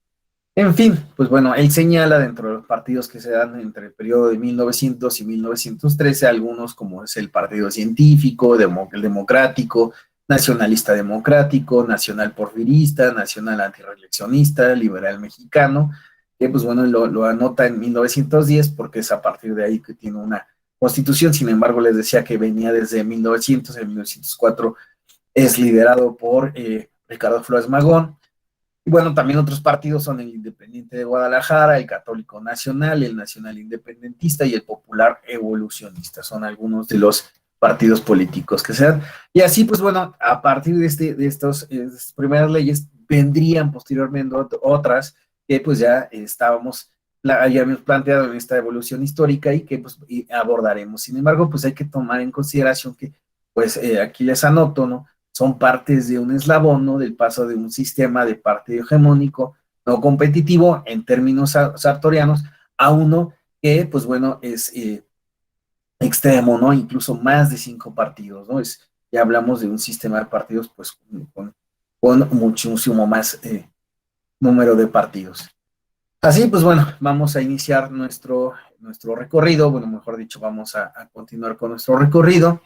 En fin, pues bueno, él señala dentro de los partidos que se dan entre el periodo de 1900 y 1913, algunos como es el Partido Científico, el Democrático, Nacionalista Democrático, Nacional Porfirista, Nacional Antirreeleccionista, Liberal Mexicano, que pues bueno, lo anota en 1910 porque es a partir de ahí que tiene una constitución. Sin embargo, les decía que venía desde 1900, en 1904 es liderado por Ricardo Flores Magón. Y bueno, también otros partidos son el Independiente de Guadalajara, el Católico Nacional, el Nacional Independentista y el Popular Evolucionista. Son algunos de los partidos políticos que se dan. Y así, pues bueno, a partir de estas primeras leyes vendrían posteriormente otras que pues ya habíamos planteado en esta evolución histórica y que pues abordaremos. Sin embargo, pues hay que tomar en consideración que pues aquí les anoto, ¿no? Son partes de un eslabón, ¿no? Del paso de un sistema de partido hegemónico no competitivo en términos sartorianos a uno que, pues bueno, es extremo, ¿no? Incluso más de 5 partidos, ¿no? Ya hablamos de un sistema de partidos, pues, con muchísimo más número de partidos. Así, pues bueno, vamos a iniciar nuestro recorrido, bueno, mejor dicho, vamos a continuar con nuestro recorrido.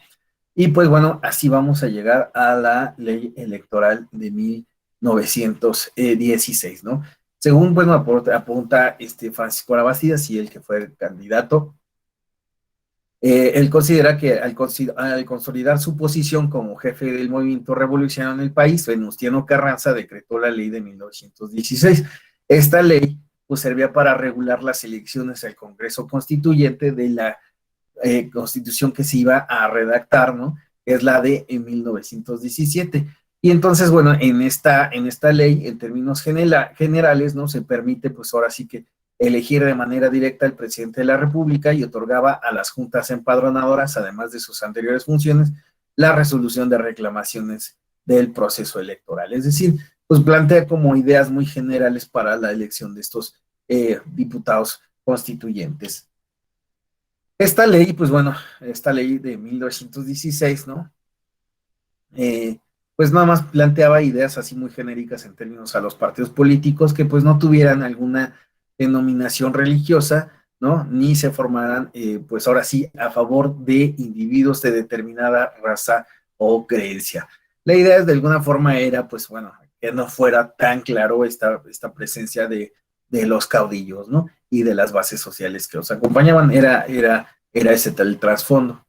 Y pues bueno, así vamos a llegar a la ley electoral de 1916, ¿no? Según, bueno, apunta Francisco Labastida, y el que fue el candidato, él considera que al consolidar su posición como jefe del movimiento revolucionario en el país, Venustiano Carranza decretó la ley de 1916. Esta ley pues servía para regular las elecciones al Congreso Constituyente de la constitución que se iba a redactar, ¿no? Es la de 1917. Y entonces, bueno, en esta ley, en términos generales, ¿no? Se permite, pues ahora sí que elegir de manera directa al presidente de la República y otorgaba a las juntas empadronadoras, además de sus anteriores funciones, la resolución de reclamaciones del proceso electoral. Es decir, pues plantea como ideas muy generales para la elección de estos diputados constituyentes. Esta ley, pues bueno, esta ley de 1916, ¿no? Pues nada más planteaba ideas así muy genéricas en términos a los partidos políticos que pues no tuvieran alguna denominación religiosa, ¿no? Ni se formaran, pues ahora sí, a favor de individuos de determinada raza o creencia. La idea de alguna forma era, pues bueno, que no fuera tan claro esta presencia de los caudillos, ¿no? Y de las bases sociales que los acompañaban, era ese tal trasfondo.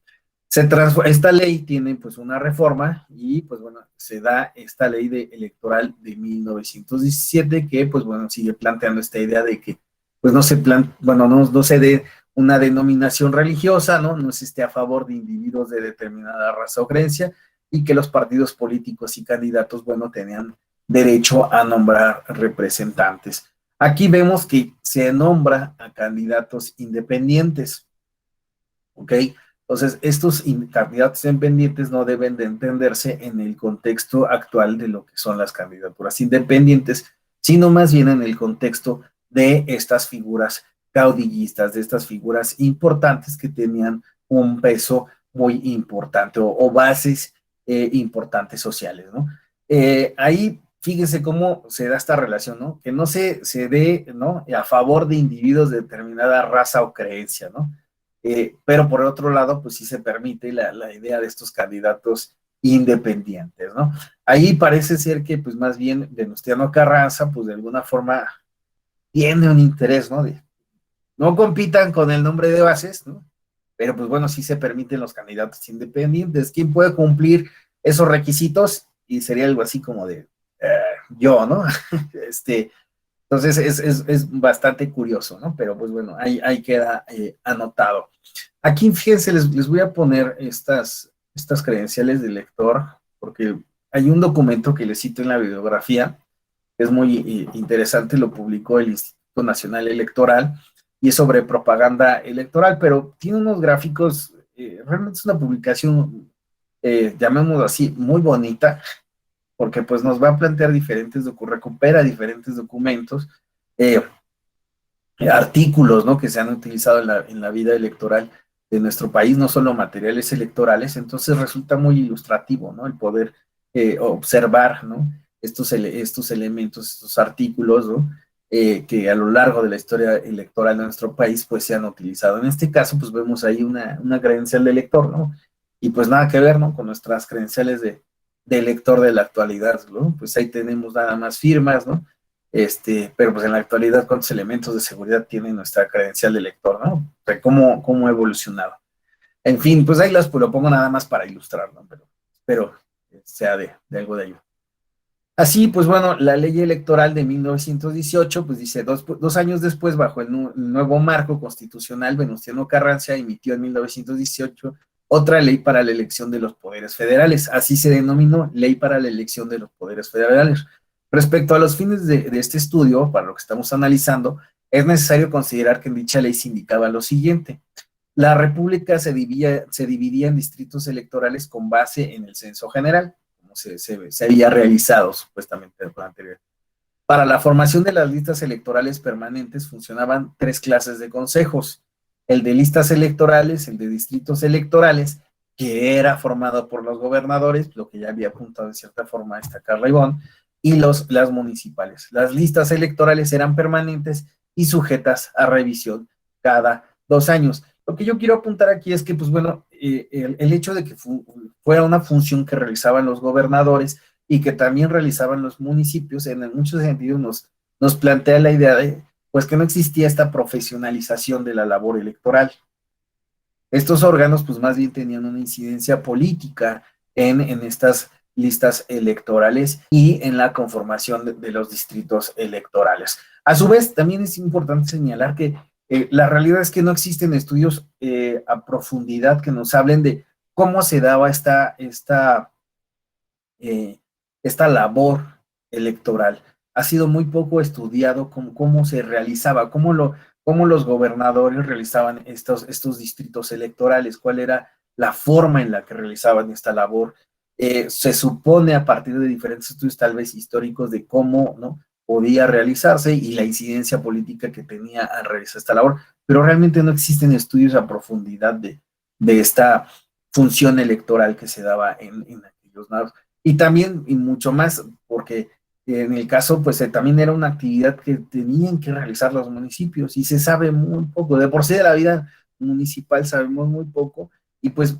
Esta ley tiene pues una reforma y pues bueno, se da esta ley electoral de 1917 que pues bueno, sigue planteando esta idea de que pues no se dé una denominación religiosa, ¿no? No se esté a favor de individuos de determinada raza o creencia y que los partidos políticos y candidatos, bueno, tenían derecho a nombrar representantes. Aquí vemos que se nombra a candidatos independientes, ¿ok? Entonces, estos candidatos independientes no deben de entenderse en el contexto actual de lo que son las candidaturas independientes, sino más bien en el contexto de estas figuras caudillistas, de estas figuras importantes que tenían un peso muy importante o bases importantes sociales, ¿no? Ahí fíjense cómo se da esta relación, ¿no? Que no se dé, ¿no? A favor de individuos de determinada raza o creencia, ¿no? Pero por otro lado, pues sí se permite la idea de estos candidatos independientes, ¿no? Ahí parece ser que, pues más bien, Venustiano Carranza, pues de alguna forma tiene un interés, ¿no? De no compitan con el nombre de bases, ¿no? Pero pues bueno, sí se permiten los candidatos independientes. ¿Quién puede cumplir esos requisitos? Y sería algo así como de yo, ¿no? Entonces es bastante curioso, ¿no? Pero pues bueno, ahí queda anotado. Aquí, fíjense, les voy a poner estas credenciales de lector, porque hay un documento que les cito en la bibliografía, que es muy interesante, lo publicó el Instituto Nacional Electoral, y es sobre propaganda electoral, pero tiene unos gráficos, realmente es una publicación, llamémoslo así, muy bonita, porque pues nos va a plantear recupera diferentes documentos, artículos, ¿no? Que se han utilizado en la vida electoral de nuestro país, no solo materiales electorales, entonces resulta muy ilustrativo, ¿no? El poder observar, ¿no? Estos elementos, estos artículos, ¿no? Que a lo largo de la historia electoral de nuestro país, pues se han utilizado. En este caso, pues vemos ahí una credencial de elector, ¿no? Y pues nada que ver, ¿no? Con nuestras credenciales de elector de la actualidad, ¿no? Pues ahí tenemos nada más firmas, ¿no? Pero pues en la actualidad, ¿cuántos elementos de seguridad tiene nuestra credencial de lector, ¿no? O sea, ¿cómo ha evolucionado? En fin, pues ahí lo pongo nada más para ilustrar, ¿no? Pero espero sea de algo de ayuda. Así, pues bueno, la ley electoral de 1918, pues dice, dos años después, bajo el nuevo marco constitucional, Venustiano Carranza emitió en 1918 otra ley para la elección de los poderes federales. Así se denominó, Ley para la elección de los poderes federales. Respecto a los fines de este estudio, para lo que estamos analizando, es necesario considerar que en dicha ley se indicaba lo siguiente. La República se dividía en distritos electorales con base en el censo general, como se había realizado supuestamente el plan anterior. Para la formación de las listas electorales permanentes funcionaban tres clases de consejos: el de listas electorales, el de distritos electorales, que era formado por los gobernadores, lo que ya había apuntado de cierta forma esta Carla Ivonne, y las municipales. Las listas electorales eran permanentes y sujetas a revisión cada 2 años. Lo que yo quiero apuntar aquí es que, pues bueno, el hecho de que fuera una función que realizaban los gobernadores y que también realizaban los municipios, en muchos sentidos nos plantea la idea de, pues, que no existía esta profesionalización de la labor electoral. Estos órganos, pues, más bien tenían una incidencia política en estas listas electorales y en la conformación de los distritos electorales. A su vez, también es importante señalar que la realidad es que no existen estudios a profundidad que nos hablen de cómo se daba esta labor electoral. Ha sido muy poco estudiado cómo se realizaba, cómo los gobernadores realizaban estos distritos electorales, cuál era la forma en la que realizaban esta labor. Se supone a partir de diferentes estudios tal vez históricos de cómo, ¿no?, podía realizarse y la incidencia política que tenía al realizar esta labor, pero realmente no existen estudios a profundidad de esta función electoral que se daba en aquellos lados. Y también, y mucho más, porque en el caso, pues también era una actividad que tenían que realizar los municipios y se sabe muy poco. De por sí de la vida municipal sabemos muy poco y pues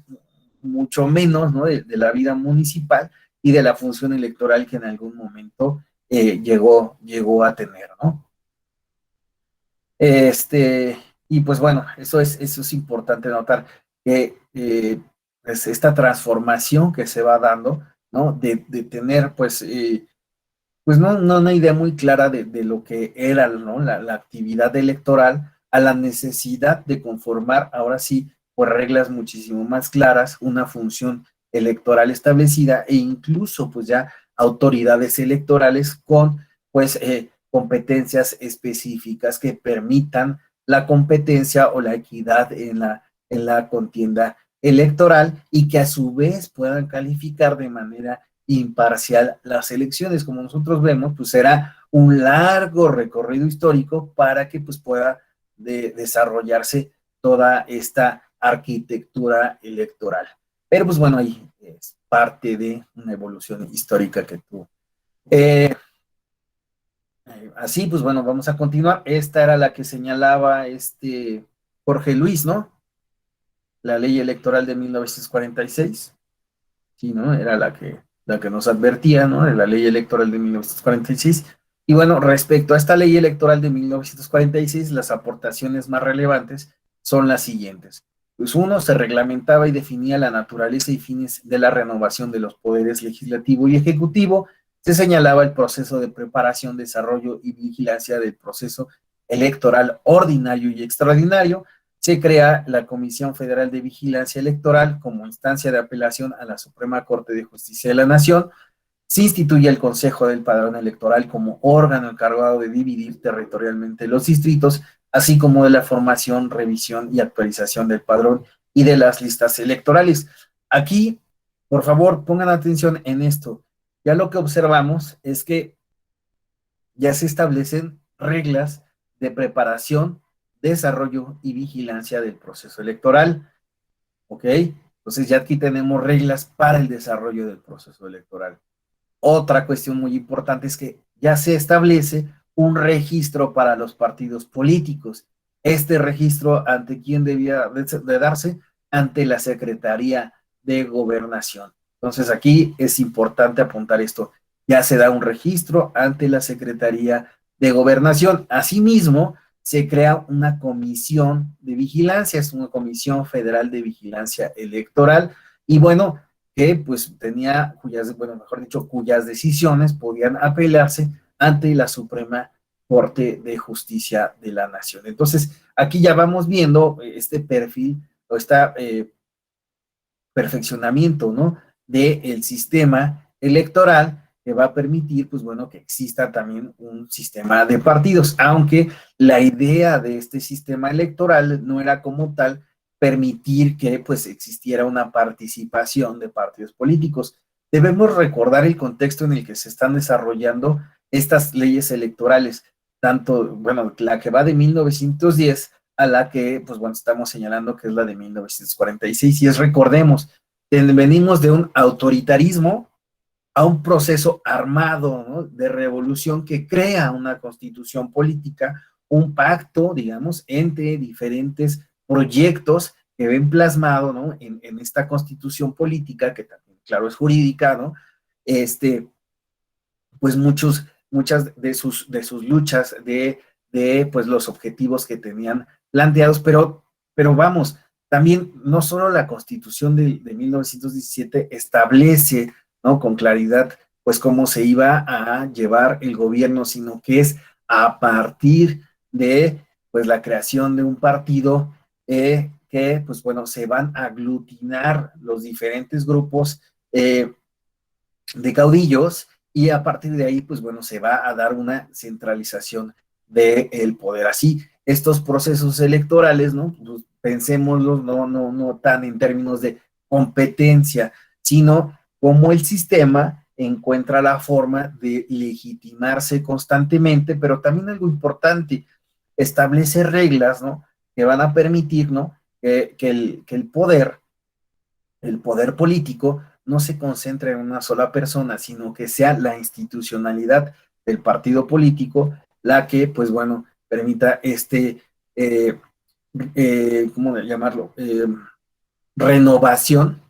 mucho menos, ¿no?, de la vida municipal y de la función electoral que en algún momento llegó a tener, ¿no? Y pues bueno, eso es importante notar, que pues esta transformación que se va dando, ¿no? De tener, pues no una idea muy clara de lo que era, ¿no? La actividad electoral, a la necesidad de conformar, ahora sí, pues reglas muchísimo más claras, una función electoral establecida e incluso, pues ya autoridades electorales con, pues, competencias específicas que permitan la competencia o la equidad en la contienda electoral y que a su vez puedan calificar de manera imparcial las elecciones. Como nosotros vemos, pues será un largo recorrido histórico para que pues pueda desarrollarse toda esta arquitectura electoral. Pero pues bueno, ahí es parte de una evolución histórica que tuvo. Así, pues bueno, vamos a continuar. Esta era la que señalaba Jorge Luis, ¿no? La ley electoral de 1946. Sí, ¿no? Era la que nos advertía, ¿no? De la ley electoral de 1946. Y bueno, respecto a esta ley electoral de 1946, las aportaciones más relevantes son las siguientes. Pues uno, se reglamentaba y definía la naturaleza y fines de la renovación de los poderes legislativo y ejecutivo. Se señalaba el proceso de preparación, desarrollo y vigilancia del proceso electoral ordinario y extraordinario. Se crea la Comisión Federal de Vigilancia Electoral como instancia de apelación a la Suprema Corte de Justicia de la Nación. Se instituye el Consejo del Padrón Electoral como órgano encargado de dividir territorialmente los distritos, así como de la formación, revisión y actualización del padrón y de las listas electorales. Aquí, por favor, pongan atención en esto. Ya lo que observamos es que ya se establecen reglas de preparación, desarrollo y vigilancia del proceso electoral, ¿ok? Entonces ya aquí tenemos reglas para el desarrollo del proceso electoral. Otra cuestión muy importante es que ya se establece un registro para los partidos políticos. Este registro, ¿ante quién debía de darse? Ante la Secretaría de Gobernación. Entonces aquí es importante apuntar esto. Ya se da un registro ante la Secretaría de Gobernación. Asimismo, se crea una comisión de vigilancia, es una Comisión Federal de Vigilancia Electoral, y bueno, que pues tenía, cuyas decisiones podían apelarse ante la Suprema Corte de Justicia de la Nación. Entonces, aquí ya vamos viendo este perfil o este perfeccionamiento, ¿no? Del sistema electoral que va a permitir, pues bueno, que exista también un sistema de partidos, aunque la idea de este sistema electoral no era como tal permitir que pues existiera una participación de partidos políticos. Debemos recordar el contexto en el que se están desarrollando estas leyes electorales, tanto, bueno, la que va de 1910 a la que, pues bueno, estamos señalando que es la de 1946, y recordemos, venimos de un autoritarismo a un proceso armado, ¿no? De revolución que crea una constitución política, un pacto, digamos, entre diferentes proyectos que ven plasmado, ¿no? En esta constitución política, que también, claro, es jurídica, ¿no? Pues muchas de sus luchas, pues los objetivos que tenían planteados, pero vamos, también no solo la Constitución de 1917 establece, ¿no? Con claridad, pues cómo se iba a llevar el gobierno, sino que es a partir de, pues, la creación de un partido que, pues bueno, se van a aglutinar los diferentes grupos de caudillos, y a partir de ahí, pues bueno, se va a dar una centralización del poder. Así, estos procesos electorales, ¿no? Pues, pensémoslos no tan en términos de competencia, sino como el sistema encuentra la forma de legitimarse constantemente, pero también algo importante, establece reglas, ¿no? Que van a permitir, ¿no? Que el poder político no se concentre en una sola persona, sino que sea la institucionalidad del partido político la que, pues bueno, permita ¿cómo llamarlo? Renovación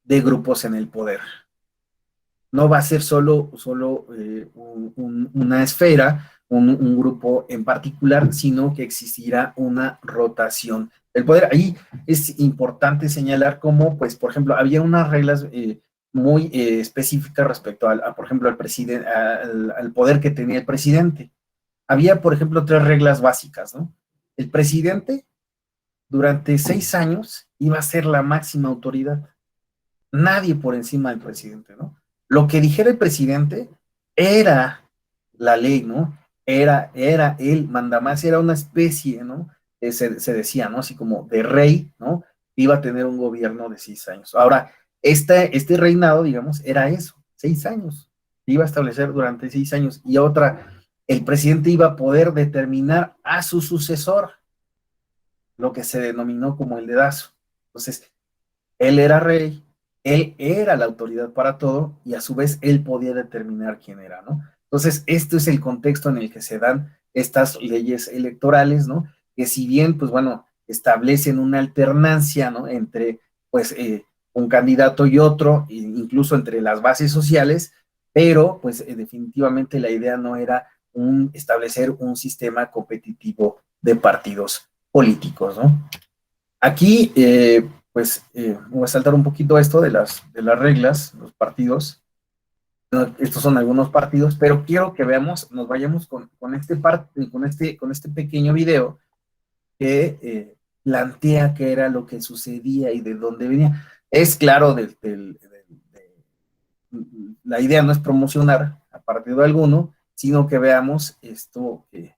de grupos en el poder. No va a ser solo una esfera, un grupo en particular, sino que existirá una rotación el poder. Ahí es importante señalar cómo, pues, por ejemplo, había unas reglas muy específicas respecto por ejemplo, al poder que tenía el presidente. Había, por ejemplo, 3 reglas básicas, ¿no? El presidente durante 6 años iba a ser la máxima autoridad. Nadie por encima del presidente, ¿no? Lo que dijera el presidente era la ley, ¿no? Era el mandamás, era una especie, ¿no? Se decía, ¿no? Así como de rey, ¿no? Iba a tener un gobierno de 6 años. Ahora, este reinado, digamos, era eso, 6 años. Iba a establecer durante 6 años. Y otra, el presidente iba a poder determinar a su sucesor, lo que se denominó como el dedazo. Entonces, él era rey, él era la autoridad para todo, y a su vez él podía determinar quién era, ¿no? Entonces, este es el contexto en el que se dan estas leyes electorales, ¿no? Que si bien, pues bueno, establecen una alternancia, ¿no? Entre, pues, un candidato y otro, incluso entre las bases sociales, pero, pues, definitivamente la idea no era establecer un sistema competitivo de partidos políticos, ¿no? Aquí, pues, voy a saltar un poquito esto de las reglas, los partidos. Estos son algunos partidos, pero quiero que veamos, nos vayamos con este pequeño video que plantea qué era lo que sucedía y de dónde venía. Es claro, la idea no es promocionar a partido alguno, sino que veamos esto que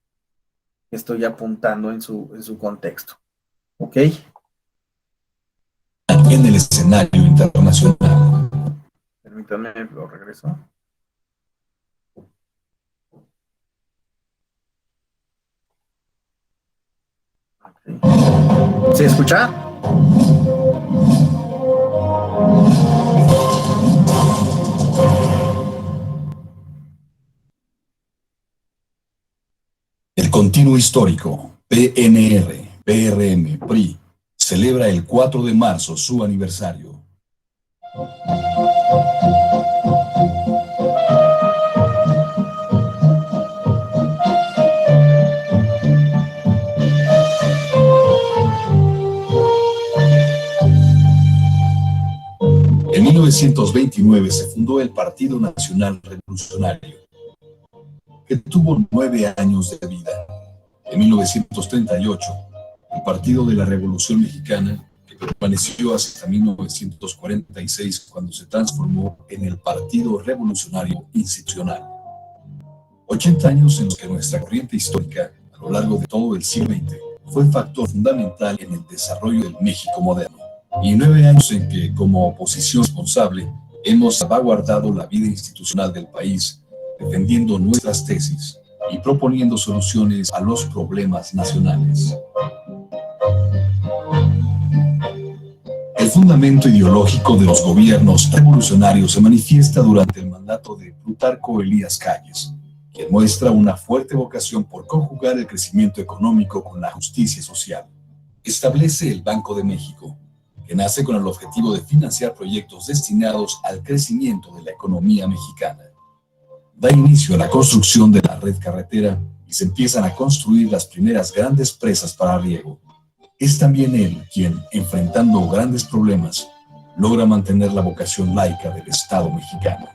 estoy apuntando en su contexto. ¿Ok? En el escenario internacional. Permítanme, lo regreso. Okay. ¿Se escucha? El continuo histórico, PNR, PRM, PRI, celebra el 4 de marzo su aniversario. En 1929 se fundó el Partido Nacional Revolucionario, que tuvo 9 años de vida. En 1938, el Partido de la Revolución Mexicana, que permaneció hasta 1946, cuando se transformó en el Partido Revolucionario Institucional. 80 años en los que nuestra corriente histórica, a lo largo de todo el siglo XX, fue factor fundamental en el desarrollo del México moderno. Y 9 años en que, como oposición responsable, hemos salvaguardado la vida institucional del país, defendiendo nuestras tesis y proponiendo soluciones a los problemas nacionales. El fundamento ideológico de los gobiernos revolucionarios se manifiesta durante el mandato de Plutarco Elías Calles, quien muestra una fuerte vocación por conjugar el crecimiento económico con la justicia social. Establece el Banco de México, que nace con el objetivo de financiar proyectos destinados al crecimiento de la economía mexicana. Da inicio a la construcción de la red carretera y se empiezan a construir las primeras grandes presas para riego. Es también él quien, enfrentando grandes problemas, logra mantener la vocación laica del Estado mexicano.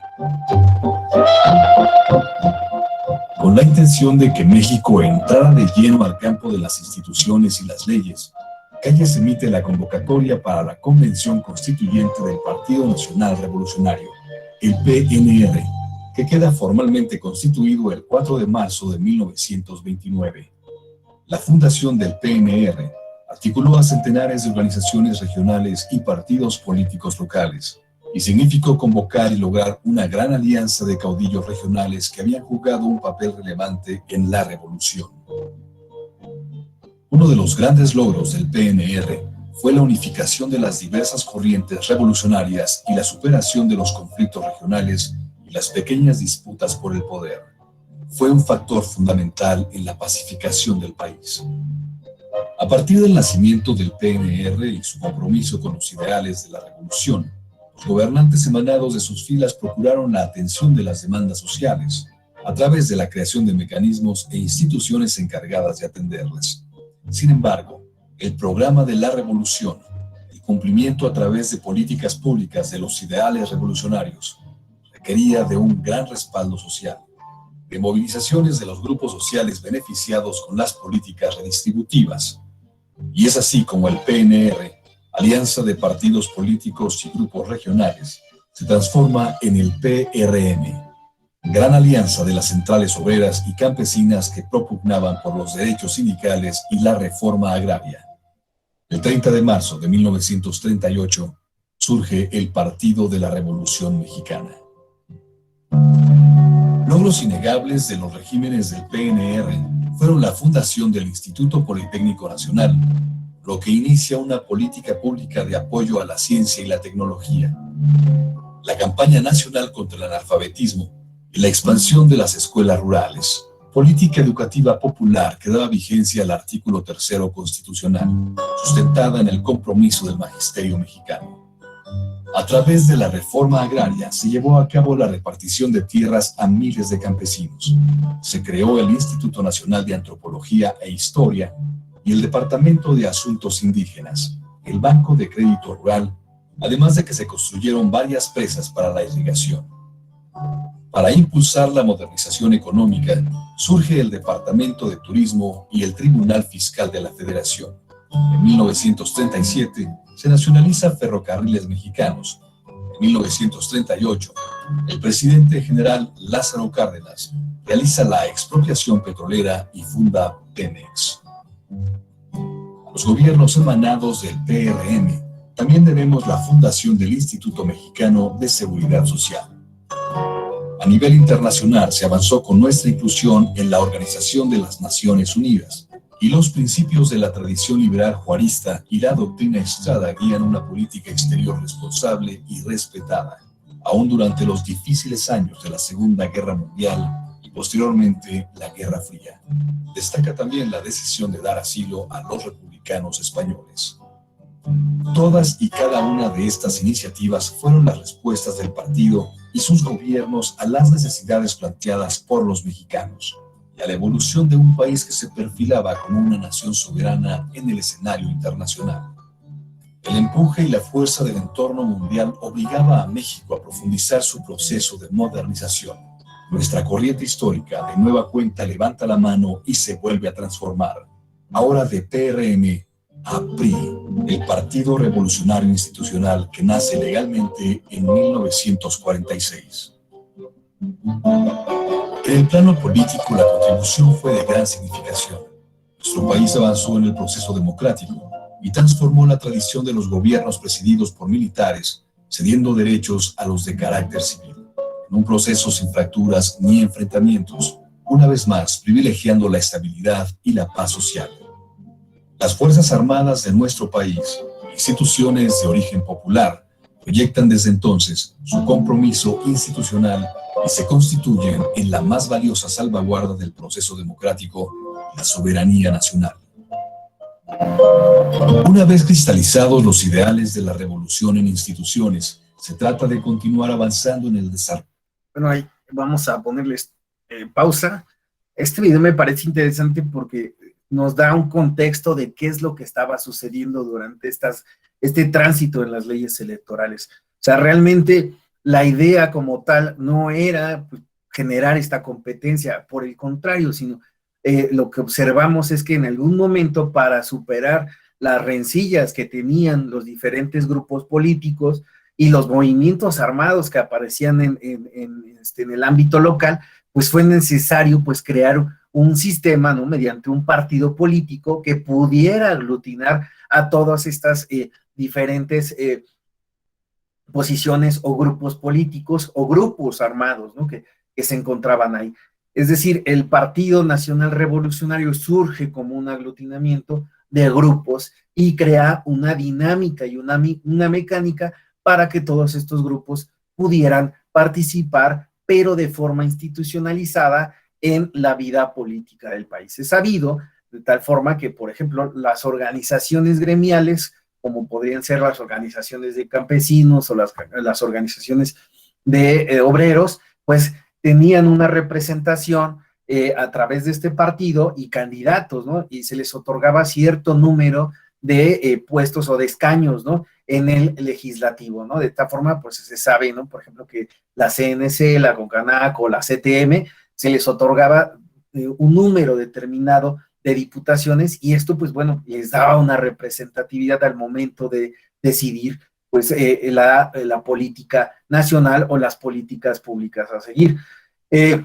Con la intención de que México entrara de lleno al campo de las instituciones y las leyes, Calles emite la convocatoria para la Convención Constituyente del Partido Nacional Revolucionario, el PNR, que queda formalmente constituido el 4 de marzo de 1929. La fundación del PNR articuló a centenares de organizaciones regionales y partidos políticos locales, y significó convocar y lograr una gran alianza de caudillos regionales que habían jugado un papel relevante en la revolución. Uno de los grandes logros del PNR fue la unificación de las diversas corrientes revolucionarias y la superación de los conflictos regionales y las pequeñas disputas por el poder. Fue un factor fundamental en la pacificación del país. A partir del nacimiento del PNR y su compromiso con los ideales de la revolución, los gobernantes emanados de sus filas procuraron la atención de las demandas sociales a través de la creación de mecanismos e instituciones encargadas de atenderlas. Sin embargo, el programa de la revolución, el cumplimiento a través de políticas públicas de los ideales revolucionarios, requería de un gran respaldo social, de movilizaciones de los grupos sociales beneficiados con las políticas redistributivas. Y es así como el PNR, alianza de partidos políticos y grupos regionales, se transforma en el PRM, gran alianza de las centrales obreras y campesinas que propugnaban por los derechos sindicales y la reforma agraria. El 30 de marzo de 1938 surge el Partido de la Revolución Mexicana. Logros innegables de los regímenes del PNR fueron la fundación del Instituto Politécnico Nacional, lo que inicia una política pública de apoyo a la ciencia y la tecnología, la campaña nacional contra el analfabetismo y la expansión de las escuelas rurales, política educativa popular que daba vigencia al artículo 3º constitucional, sustentada en el compromiso del magisterio mexicano. A través de la reforma agraria se llevó a cabo la repartición de tierras a miles de campesinos. Se creó el Instituto Nacional de Antropología e Historia y el Departamento de Asuntos Indígenas, el Banco de Crédito Rural, además de que se construyeron varias presas para la irrigación. Para impulsar la modernización económica, surge el Departamento de Turismo y el Tribunal Fiscal de la Federación. En 1937 se nacionaliza Ferrocarriles Mexicanos. En 1938, el presidente general Lázaro Cárdenas realiza la expropiación petrolera y funda Pemex. A los gobiernos emanados del PRM también debemos la fundación del Instituto Mexicano de Seguridad Social. A nivel internacional se avanzó con nuestra inclusión en la Organización de las Naciones Unidas, y los principios de la tradición liberal juarista y la doctrina Estrada guían una política exterior responsable y respetada, aún durante los difíciles años de la Segunda Guerra Mundial y posteriormente la Guerra Fría. Destaca también la decisión de dar asilo a los republicanos españoles. Todas y cada una de estas iniciativas fueron las respuestas del partido y sus gobiernos a las necesidades planteadas por los mexicanos y a la evolución de un país que se perfilaba como una nación soberana en el escenario internacional. El empuje y la fuerza del entorno mundial obligaba a México a profundizar su proceso de modernización. Nuestra corriente histórica de nueva cuenta levanta la mano y se vuelve a transformar. Ahora de PRM a PRI, el Partido Revolucionario Institucional que nace legalmente en 1946. En el plano político, la contribución fue de gran significación. Nuestro país avanzó en el proceso democrático y transformó la tradición de los gobiernos presididos por militares, cediendo derechos a los de carácter civil, en un proceso sin fracturas ni enfrentamientos, una vez más privilegiando la estabilidad y la paz social. Las Fuerzas Armadas de nuestro país, instituciones de origen popular, proyectan desde entonces su compromiso institucional y se constituyen en la más valiosa salvaguarda del proceso democrático, la soberanía nacional. Una vez cristalizados los ideales de la revolución en instituciones, se trata de continuar avanzando en el desarrollo. Bueno, ahí vamos a ponerles pausa. Este video me parece interesante porque nos da un contexto de qué es lo que estaba sucediendo durante este tránsito en las leyes electorales. O sea, realmente la idea como tal no era generar esta competencia, por el contrario, sino lo que observamos es que en algún momento, para superar las rencillas que tenían los diferentes grupos políticos y los movimientos armados que aparecían en el ámbito local, pues fue necesario crear un sistema, ¿no?, mediante un partido político que pudiera aglutinar a todas estas diferentes posiciones o grupos políticos o grupos armados, ¿no?, que se encontraban ahí. Es decir, el Partido Nacional Revolucionario surge como un aglutinamiento de grupos y crea una dinámica y una mecánica para que todos estos grupos pudieran participar, pero de forma institucionalizada, en la vida política del país. Es sabido de tal forma que, por ejemplo, las organizaciones gremiales, como podrían ser las organizaciones de campesinos o las organizaciones de obreros, pues tenían una representación a través de este partido y candidatos, ¿no? Y se les otorgaba cierto número de puestos o de escaños, ¿no? En el legislativo, ¿no? De esta forma, pues se sabe, ¿no? Por ejemplo, que la CNC, la CONCANAC o la CTM se les otorgaba un número determinado de diputaciones y esto, pues bueno, les daba una representatividad al momento de decidir, pues, la política nacional o las políticas públicas a seguir. De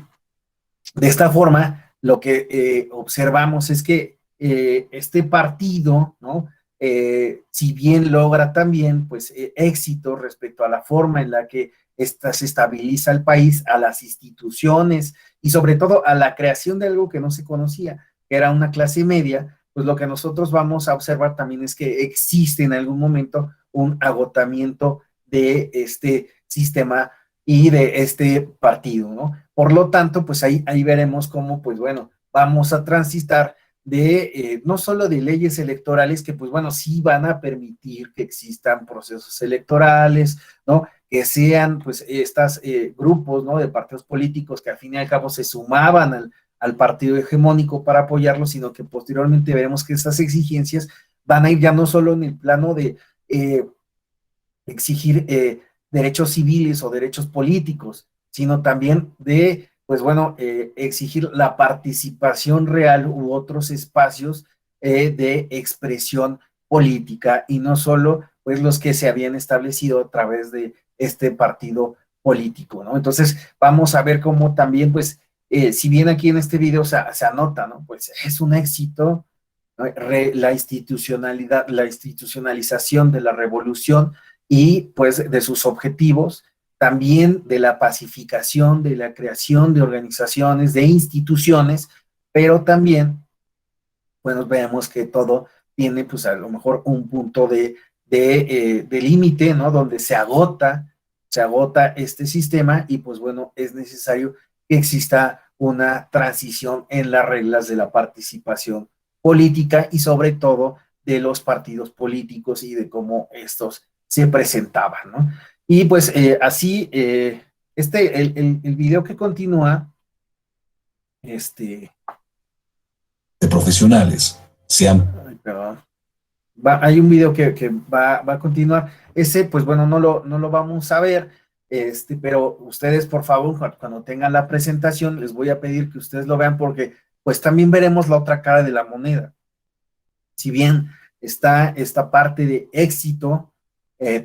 esta forma, lo que observamos es que este partido, ¿no? Si bien logra también, pues, éxito respecto a la forma en la que se estabiliza el país, a las instituciones y sobre todo a la creación de algo que no se conocía, que era una clase media, pues lo que nosotros vamos a observar también es que existe en algún momento un agotamiento de este sistema y de este partido, ¿no? Por lo tanto, pues ahí veremos cómo, pues bueno, vamos a transitar de no solo de leyes electorales que, pues bueno, sí van a permitir que existan procesos electorales, ¿no? Que sean, pues, estos grupos, ¿no? De partidos políticos que al fin y al cabo se sumaban al partido hegemónico para apoyarlo, sino que posteriormente veremos que esas exigencias van a ir ya no solo en el plano de exigir derechos civiles o derechos políticos, sino también de, pues bueno, exigir la participación real u otros espacios de expresión política y no solo, pues, los que se habían establecido a través de este partido político, ¿no? Entonces, vamos a ver cómo también, pues, si bien aquí en este video se anota, ¿no? Pues es un éxito, ¿no? La institucionalización de la revolución y pues de sus objetivos, también de la pacificación, de la creación de organizaciones, de instituciones, pero también, bueno, vemos que todo tiene pues a lo mejor un punto de límite, ¿no? Donde se agota este sistema y pues bueno, es necesario que exista una transición en las reglas de la participación política y sobre todo de los partidos políticos y de cómo estos se presentaban, ¿no? Y pues así, el video que continúa, de profesionales sean... Ay, perdón. Hay un video que va a continuar. Ese, pues bueno, no lo vamos a ver, pero ustedes, por favor, cuando tengan la presentación, les voy a pedir que ustedes lo vean porque pues también veremos la otra cara de la moneda. Si bien está esta parte de éxito,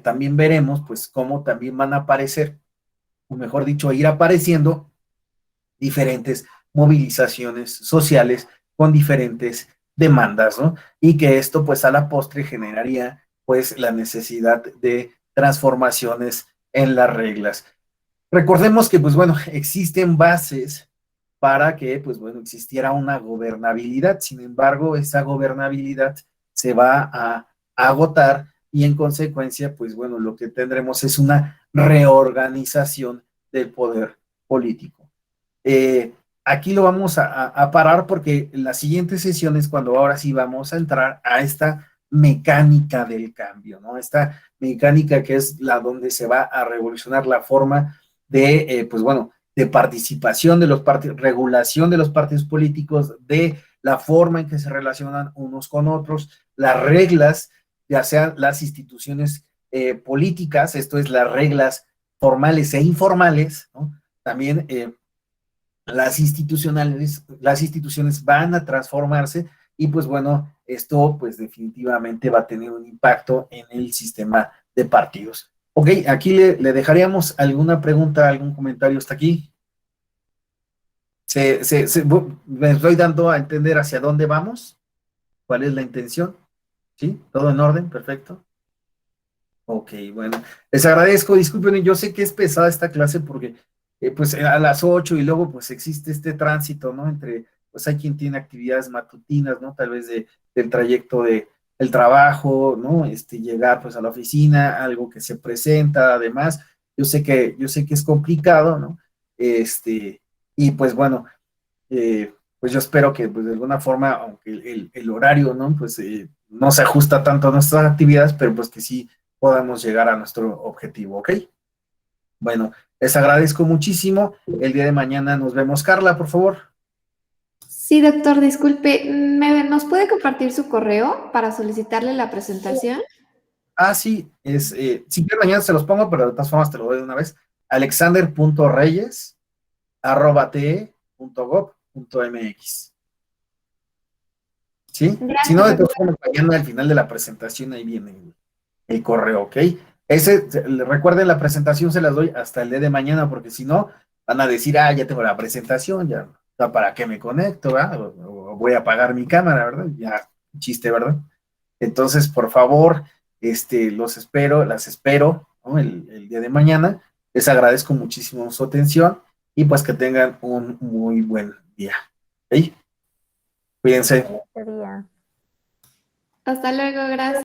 también veremos pues cómo también van a aparecer, o mejor dicho, ir apareciendo diferentes movilizaciones sociales con diferentes demandas, ¿no? Y que esto pues a la postre generaría pues la necesidad de transformaciones en las reglas. Recordemos que pues bueno, existen bases para que pues bueno, existiera una gobernabilidad, sin embargo, esa gobernabilidad se va a agotar y en consecuencia pues bueno, lo que tendremos es una reorganización del poder político. Aquí lo vamos a parar porque en las siguientes sesiones, cuando ahora sí vamos a entrar a esta mecánica del cambio, ¿no? Esta mecánica que es la donde se va a revolucionar la forma de, pues bueno, de participación de los partidos, regulación de los partidos políticos, de la forma en que se relacionan unos con otros, las reglas, ya sean las instituciones políticas, esto es las reglas formales e informales, ¿no? También las instituciones van a transformarse y pues bueno, esto pues definitivamente va a tener un impacto en el sistema de partidos. Ok, aquí le dejaríamos alguna pregunta, algún comentario hasta aquí. ¿Me estoy dando a entender hacia dónde vamos? ¿Cuál es la intención? ¿Sí? ¿Todo en orden? Perfecto. Ok, bueno, les agradezco, disculpen, yo sé que es pesada esta clase porque pues a las 8 y luego pues existe este tránsito, ¿no? Entre, pues hay quien tiene actividades matutinas, ¿no? Tal vez del trayecto del trabajo, ¿no? Llegar pues a la oficina, algo que se presenta, además, yo sé que es complicado, ¿no? Y pues bueno, pues yo espero que pues de alguna forma, aunque el horario, ¿no? Pues no se ajusta tanto a nuestras actividades, pero pues que sí podamos llegar a nuestro objetivo, ¿ok? Bueno, les agradezco muchísimo. El día de mañana nos vemos. Carla, por favor. Sí. Sí, doctor, disculpe, ¿nos puede compartir su correo para solicitarle la presentación? Ah, sí, si quieres mañana se los pongo, pero de todas formas te lo doy de una vez. alexander.reyes@te.gov.mx. ¿Sí? Si no, de Gracias, todas doctor. formas, mañana al final de la presentación ahí viene el correo, ¿ok? Recuerden, la presentación se las doy hasta el día de mañana, porque si no, van a decir, ya tengo la presentación, ya, ¿para qué me conecto, verdad? O voy a apagar mi cámara, ¿verdad? Ya, chiste, ¿verdad? Entonces, por favor, los espero, las espero, ¿no? El día de mañana. Les agradezco muchísimo su atención y pues que tengan un muy buen día. ¿Ok? Cuídense. Hasta luego, gracias.